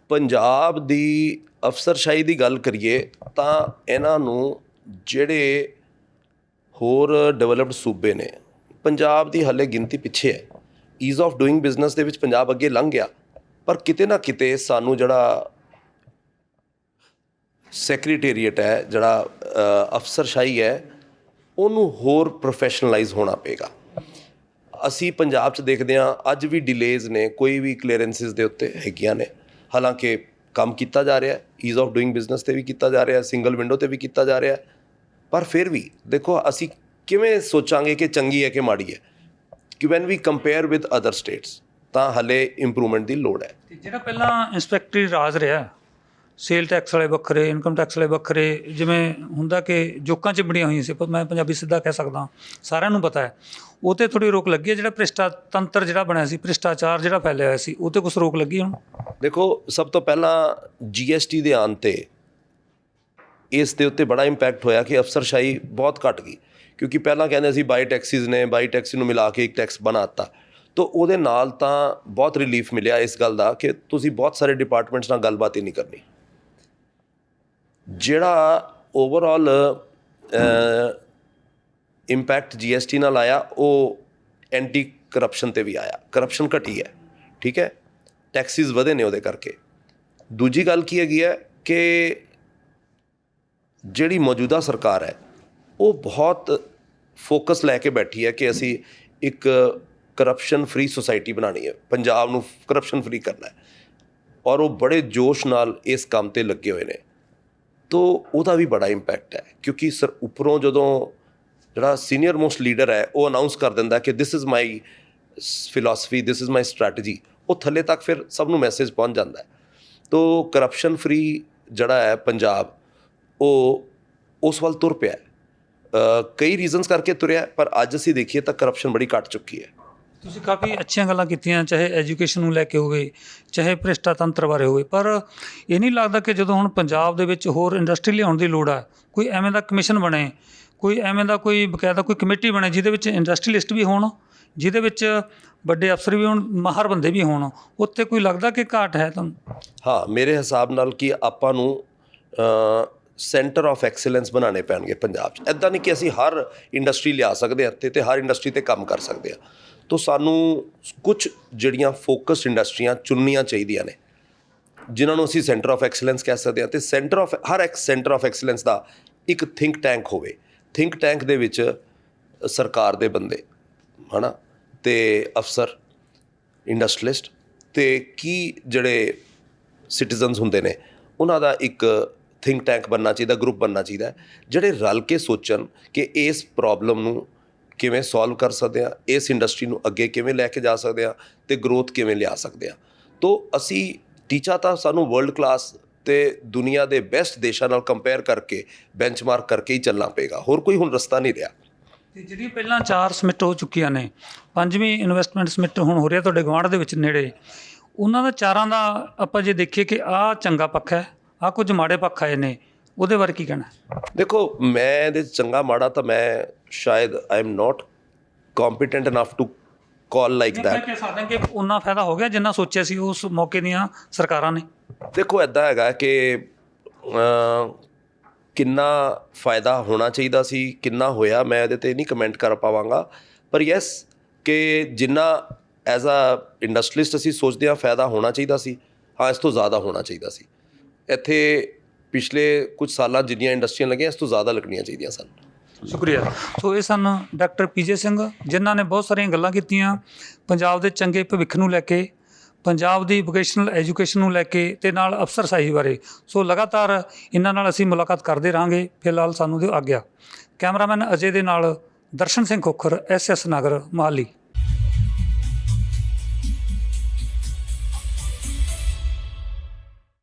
ਪੰਜਾਬ ਦੀ ਅਫਸਰਸ਼ਾਹੀ ਦੀ ਗੱਲ ਕਰੀਏ ਤਾਂ ਇਹਨਾਂ ਨੂੰ ਜਿਹੜੇ ਹੋਰ ਡਿਵੈਲਪਡ ਸੂਬੇ ਨੇ, ਪੰਜਾਬ ਦੀ ਹਾਲੇ ਗਿਣਤੀ ਪਿੱਛੇ ਹੈ। ਈਜ਼ ਆਫ ਡੂਇੰਗ ਬਿਜ਼ਨਸ ਦੇ ਵਿੱਚ ਪੰਜਾਬ ਅੱਗੇ ਲੰਘ ਗਿਆ, ਪਰ ਕਿਤੇ ਨਾ ਕਿਤੇ ਸਾਨੂੰ ਜਿਹੜਾ ਸੈਕਟਰੀਏਟ ਹੈ, ਜਿਹੜਾ ਅਫਸਰਸ਼ਾਹੀ ਹੈ, ਉਹਨੂੰ ਹੋਰ ਪ੍ਰੋਫੈਸ਼ਨਲਾਈਜ਼ ਹੋਣਾ ਪਏਗਾ। ਅਸੀਂ ਪੰਜਾਬ 'ਚ ਦੇਖਦੇ ਹਾਂ ਅੱਜ ਵੀ ਡਿਲੇਜ਼ ਨੇ, ਕੋਈ ਵੀ ਕਲੀਅਰੈਂਸਿਸ ਦੇ ਉੱਤੇ ਹੈਗੀਆਂ ਨੇ। ਹਾਲਾਂਕਿ ਕੰਮ ਕੀਤਾ ਜਾ ਰਿਹਾ, ਈਜ਼ ਆਫ ਡੂਇੰਗ ਬਿਜ਼ਨਸ 'ਤੇ ਵੀ ਕੀਤਾ ਜਾ ਰਿਹਾ, ਸਿੰਗਲ ਵਿੰਡੋ 'ਤੇ ਵੀ ਕੀਤਾ ਜਾ ਰਿਹਾ, ਪਰ ਫਿਰ ਵੀ ਦੇਖੋ ਅਸੀਂ ਕਿਵੇਂ ਸੋਚਾਂਗੇ ਕਿ ਚੰਗੀ ਹੈ ਕਿ ਮਾੜੀ ਹੈ, ਕਿ when we compare with other states ਤਾਂ ਹਾਲੇ ਇੰਪਰੂਵਮੈਂਟ ਦੀ ਲੋੜ ਹੈ। ਜਿਹੜਾ ਪਹਿਲਾਂ ਇੰਸਪੈਕਟਰੀ ਰਾਜ ਰਿਹਾ, ਸੇਲ ਟੈਕਸ ਵਾਲੇ ਵੱਖਰੇ, ਇਨਕਮ ਟੈਕਸ ਵਾਲੇ ਵੱਖਰੇ, ਜਿਵੇਂ ਹੁੰਦਾ ਕਿ ਜੋਕਾਂ 'ਚ ਬਣੀਆਂ ਹੋਈਆਂ ਸੀ, ਮੈਂ ਪੰਜਾਬੀ ਸਿੱਧਾ ਕਹਿ ਸਕਦਾ, ਸਾਰਿਆਂ ਨੂੰ ਪਤਾ ਹੈ, ਉਹ 'ਤੇ ਥੋੜ੍ਹੀ ਰੋਕ ਲੱਗੀ ਹੈ। ਜਿਹੜਾ ਭ੍ਰਿਸ਼ਟਾਤੰਤਰ ਜਿਹੜਾ ਬਣਿਆ ਸੀ, ਭ੍ਰਿਸ਼ਟਾਚਾਰ ਜਿਹੜਾ ਫੈਲਿਆ ਹੋਇਆ ਸੀ, ਉਹ 'ਤੇ ਕੁਛ ਰੋਕ ਲੱਗੀ ਹੁਣ? ਦੇਖੋ, ਸਭ ਤੋਂ ਪਹਿਲਾਂ GST ਦੇ ਆਉਣ 'ਤੇ ਇਸ ਦੇ ਉੱਤੇ ਬੜਾ ਇੰਪੈਕਟ ਹੋਇਆ ਕਿ ਅਫਸਰਸ਼ਾਹੀ ਬਹੁਤ ਘੱਟ ਗਈ, ਕਿਉਂਕਿ ਪਹਿਲਾਂ ਕਹਿੰਦੇ ਸੀ ਬਾਈ ਟੈਕਸਿਸ ਨੇ, ਬਾਈ ਟੈਕਸੀ ਨੂੰ ਮਿਲਾ ਕੇ ਇੱਕ ਟੈਕਸ ਬਣਾ ਦਿੱਤਾ, ਤਾਂ ਉਹਦੇ ਨਾਲ ਤਾਂ ਬਹੁਤ ਰਿਲੀਫ ਮਿਲਿਆ ਇਸ ਗੱਲ ਦਾ ਕਿ ਤੁਸੀਂ ਬਹੁਤ ਸਾਰੇ ਡਿਪਾਰਟਮੈਂਟਸ ਨਾਲ ਗੱਲਬਾਤ ਹੀ ਨਹੀਂ ਕਰਨੀ। ਜਿਹੜਾ ਓਵਰਆਲ ਇੰਪੈਕਟ GST ਨਾਲ ਆਇਆ ਉਹ ਐਂਟੀ ਕਰਪਸ਼ਨ 'ਤੇ ਵੀ ਆਇਆ, ਕਰਪਸ਼ਨ ਘਟੀ ਹੈ, ਠੀਕ ਹੈ, ਟੈਕਸਿਸ ਵਧੇ ਨੇ ਉਹਦੇ ਕਰਕੇ। ਦੂਜੀ ਗੱਲ ਕੀ ਹੈਗੀ ਹੈ ਕਿ ਜਿਹੜੀ ਮੌਜੂਦਾ ਸਰਕਾਰ ਹੈ ਉਹ ਬਹੁਤ ਫੋਕਸ ਲੈ ਕੇ ਬੈਠੀ ਹੈ ਕਿ ਅਸੀਂ ਇੱਕ ਕਰਪਸ਼ਨ ਫਰੀ ਸੁਸਾਇਟੀ ਬਣਾਉਣੀ ਹੈ, ਪੰਜਾਬ ਨੂੰ ਕਰਪਸ਼ਨ ਫਰੀ ਕਰਨਾ ਹੈ, ਔਰ ਉਹ ਬੜੇ ਜੋਸ਼ ਨਾਲ ਇਸ ਕੰਮ 'ਤੇ ਲੱਗੇ ਹੋਏ ਨੇ। ਤਾਂ ਉਹਦਾ ਵੀ ਬੜਾ ਇੰਪੈਕਟ ਹੈ, ਕਿਉਂਕਿ ਉੱਪਰੋਂ ਜਦੋਂ ਜਿਹੜਾ ਸੀਨੀਅਰ ਮੋਸਟ ਲੀਡਰ ਹੈ ਉਹ ਅਨਾਊਂਸ ਕਰ ਦਿੰਦਾ ਕਿ this is my philosophy, this is my strategy, ਉਹ ਥੱਲੇ ਤੱਕ ਫਿਰ ਸਭ ਨੂੰ ਮੈਸੇਜ ਪਹੁੰਚ ਜਾਂਦਾ ਹੈ। ਤਾਂ ਕਰਪਸ਼ਨ ਫਰੀ ਜਿਹੜਾ ਹੈ ਪੰਜਾਬ, ਉਹ ਉਸ ਵੱਲ ਤੁਰ ਪਿਆ। ਕਈ ਰੀਜ਼ਨਸ ਕਰਕੇ ਤੁਰਿਆ, ਪਰ ਅੱਜ ਅਸੀਂ ਦੇਖੀਏ ਤਾਂ ਕਰਪਸ਼ਨ ਬੜੀ ਘੱਟ ਚੁੱਕੀ ਹੈ। ਤੁਸੀਂ ਕਾਫੀ ਅੱਛੀਆਂ ਗੱਲਾਂ ਕੀਤੀਆਂ, ਚਾਹੇ ਐਜੂਕੇਸ਼ਨ ਨੂੰ ਲੈ ਕੇ ਹੋਵੇ, ਚਾਹੇ ਭ੍ਰਿਸ਼ਟਾ ਤੰਤਰ ਬਾਰੇ ਹੋਵੇ, ਪਰ ਇਹ ਨਹੀਂ ਲੱਗਦਾ ਕਿ ਜਦੋਂ ਹੁਣ ਪੰਜਾਬ ਦੇ ਵਿੱਚ ਹੋਰ ਇੰਡਸਟਰੀ ਲਿਆਉਣ ਦੀ ਲੋੜ ਹੈ, ਕੋਈ ਐਵੇਂ ਦਾ ਕਮਿਸ਼ਨ ਬਣੇ, ਕੋਈ ਐਵੇਂ ਦਾ ਕੋਈ ਬਕਾਇਦਾ ਕੋਈ ਕਮੇਟੀ ਬਣੇ ਜਿਹਦੇ ਵਿੱਚ ਇੰਡਸਟਰੀਲਿਸਟ ਵੀ ਹੋਣ, ਜਿਹਦੇ ਵਿੱਚ ਵੱਡੇ ਅਫਸਰ ਵੀ ਹੋਣ, ਮਾਹਰ ਬੰਦੇ ਵੀ ਹੋਣ, ਉੱਥੇ ਕੋਈ ਲੱਗਦਾ ਕਿ ਘਾਟ ਹੈ ਤੁਹਾਨੂੰ? ਹਾਂ, ਮੇਰੇ ਹਿਸਾਬ ਨਾਲ ਕਿ ਆਪਾਂ ਨੂੰ ਸੈਂਟਰ ਆਫ ਐਕਸਲੈਂਸ ਬਣਾਉਣੇ ਪੈਣਗੇ ਪੰਜਾਬ 'ਚ। ਇੱਦਾਂ ਨਹੀਂ ਕਿ ਅਸੀਂ ਹਰ ਇੰਡਸਟਰੀ ਲਿਆ ਸਕਦੇ ਹਾਂ ਇੱਥੇ ਅਤੇ ਹਰ ਇੰਡਸਟਰੀ 'ਤੇ ਕੰਮ ਕਰ ਸਕਦੇ ਹਾਂ। ਤਾਂ ਸਾਨੂੰ ਕੁਝ ਜਿਹੜੀਆਂ ਫੋਕਸਡ ਇੰਡਸਟਰੀਆਂ ਚੁਣਨੀਆਂ ਚਾਹੀਦੀਆਂ ਨੇ, ਜਿਨ੍ਹਾਂ ਨੂੰ ਅਸੀਂ ਸੈਂਟਰ ਆਫ ਐਕਸਲੈਂਸ ਕਹਿ ਸਕਦੇ ਹਾਂ। ਅਤੇ ਹਰ ਸੈਂਟਰ ਆਫ ਐਕਸਲੈਂਸ ਦਾ ਇੱਕ ਥਿੰਕ ਟੈਂਕ ਹੋਵੇ। ਥਿੰਕ ਟੈਂਕ ਦੇ ਵਿੱਚ ਸਰਕਾਰ ਦੇ ਬੰਦੇ ਹੈ ਨਾ, ਅਤੇ ਅਫਸਰ, ਇੰਡਸਟਰੀਲਿਸਟ, ਅਤੇ ਕੀ ਜਿਹੜੇ ਸਿਟੀਜ਼ਨਸ ਹੁੰਦੇ ਨੇ ਉਹਨਾਂ ਦਾ ਇੱਕ ਥਿੰਕ ਟੈਂਕ ਬਣਨਾ ਚਾਹੀਦਾ, ਗਰੁੱਪ ਬਣਨਾ ਚਾਹੀਦਾ, ਜਿਹੜੇ ਰਲ ਕੇ ਸੋਚਣ ਕਿ ਇਸ ਪ੍ਰੋਬਲਮ ਨੂੰ ਕਿਵੇਂ ਸੋਲਵ ਕਰ ਸਕਦੇ ਹਾਂ, ਇਸ ਇੰਡਸਟਰੀ ਨੂੰ ਅੱਗੇ ਕਿਵੇਂ ਲੈ ਕੇ ਜਾ ਸਕਦੇ ਹਾਂ ਅਤੇ ਗਰੋਥ ਕਿਵੇਂ ਲਿਆ ਸਕਦੇ ਹਾਂ। ਤੋ ਅਸੀਂ ਟੀਚਾ ਤਾਂ ਸਾਨੂੰ ਵਰਲਡ ਕਲਾਸ ਅਤੇ ਦੁਨੀਆ ਦੇ ਬੈਸਟ ਦੇਸ਼ਾਂ ਨਾਲ ਕੰਪੇਅਰ ਕਰਕੇ, ਬੈਂਚਮਾਰਕ ਕਰਕੇ ਹੀ ਚੱਲਣਾ ਪਏਗਾ। ਹੋਰ ਕੋਈ ਹੁਣ ਰਸਤਾ ਨਹੀਂ ਰਿਹਾ। ਅਤੇ ਜਿਹੜੀਆਂ ਪਹਿਲਾਂ 4 ਸਮਿਟ ਹੋ ਚੁੱਕੀਆਂ ਨੇ, 5ਵੀਂ ਇਨਵੈਸਟਮੈਂਟ ਸਮਿਟ ਹੁਣ ਹੋ ਰਿਹਾ ਤੁਹਾਡੇ ਗੁਆਂਢ ਦੇ ਵਿੱਚ ਨੇੜੇ, ਉਹਨਾਂ ਦਾ 4ਾਂ ਦਾ ਆਪਾਂ ਜੇ ਦੇਖੀਏ ਕਿ ਆਹ ਚੰਗਾ ਪੱਖ ਹੈ, ਆਹ ਕੁਝ ਮਾੜੇ ਪੱਖ ਆਏ ਨੇ, ਉਹਦੇ ਬਾਰੇ ਕੀ ਕਹਿਣਾ? ਦੇਖੋ, ਮੈਂ ਇਹਦੇ ਚੰਗਾ ਮਾੜਾ ਤਾਂ ਮੈਂ ਸ਼ਾਇਦ I am not competent enough to call like that. ਮੈਂ ਕਹਿ ਸਕਦਾ ਕਿ ਉਨਾ ਫਾਇਦਾ ਹੋ ਗਿਆ ਜਿੰਨਾ ਸੋਚਿਆ ਸੀ ਉਸ ਮੌਕੇ ਦੀਆਂ ਸਰਕਾਰਾਂ ਨੇ। ਦੇਖੋ, ਇੱਦਾਂ ਹੈਗਾ ਕਿ ਕਿੰਨਾ ਫਾਇਦਾ ਹੋਣਾ ਚਾਹੀਦਾ ਸੀ, ਕਿੰਨਾ ਹੋਇਆ, ਮੈਂ ਇਹਦੇ 'ਤੇ ਨਹੀਂ ਕਮੈਂਟ ਕਰ ਪਾਵਾਂਗਾ। ਪਰ ਯੈਸ, ਕਿ ਜਿੰਨਾ ਐਜ਼ ਆ ਇੰਡਸਟਰੀਲਿਸਟ ਅਸੀਂ ਸੋਚਦੇ ਹਾਂ ਫਾਇਦਾ ਹੋਣਾ ਚਾਹੀਦਾ ਸੀ, ਹਾਂ, ਇਸ ਤੋਂ ਜ਼ਿਆਦਾ ਹੋਣਾ ਚਾਹੀਦਾ ਸੀ। ਇੱਥੇ ਪਿਛਲੇ ਕੁਝ ਸਾਲਾਂ ਜਿੰਨੀਆਂ ਇੰਡਸਟਰੀਆਂ ਲੱਗੀਆਂ, ਇਸ ਤੋਂ ਜ਼ਿਆਦਾ ਲੱਗਣੀਆਂ ਚਾਹੀਦੀਆਂ ਸਨ। ਸ਼ੁਕਰੀਆ। ਸੋ ਇਹ ਸਨ ਡਾਕਟਰ ਪੀਜੇ ਸਿੰਘ, ਜਿਨ੍ਹਾਂ ਨੇ ਬਹੁਤ ਸਾਰੀਆਂ ਗੱਲਾਂ ਕੀਤੀਆਂ ਪੰਜਾਬ ਦੇ ਚੰਗੇ ਭਵਿੱਖ ਨੂੰ ਲੈ ਕੇ, ਪੰਜਾਬ ਦੀ ਵੋਕੇਸ਼ਨਲ ਐਜੂਕੇਸ਼ਨ ਨੂੰ ਲੈ ਕੇ, ਅਤੇ ਨਾਲ ਅਫਸਰਸ਼ਾਹੀ ਬਾਰੇ। ਸੋ ਲਗਾਤਾਰ ਇਹਨਾਂ ਨਾਲ ਅਸੀਂ ਮੁਲਾਕਾਤ ਕਰਦੇ ਰਹਾਂਗੇ। ਫਿਲਹਾਲ ਸਾਨੂੰ ਦਿਓ ਆਗਿਆ। ਕੈਮਰਾਮੈਨ ਅਜੇ ਦੇ ਨਾਲ ਦਰਸ਼ਨ ਸਿੰਘ ਖੋਖਰ, SS ਨਗਰ, ਮੋਹਾਲੀ।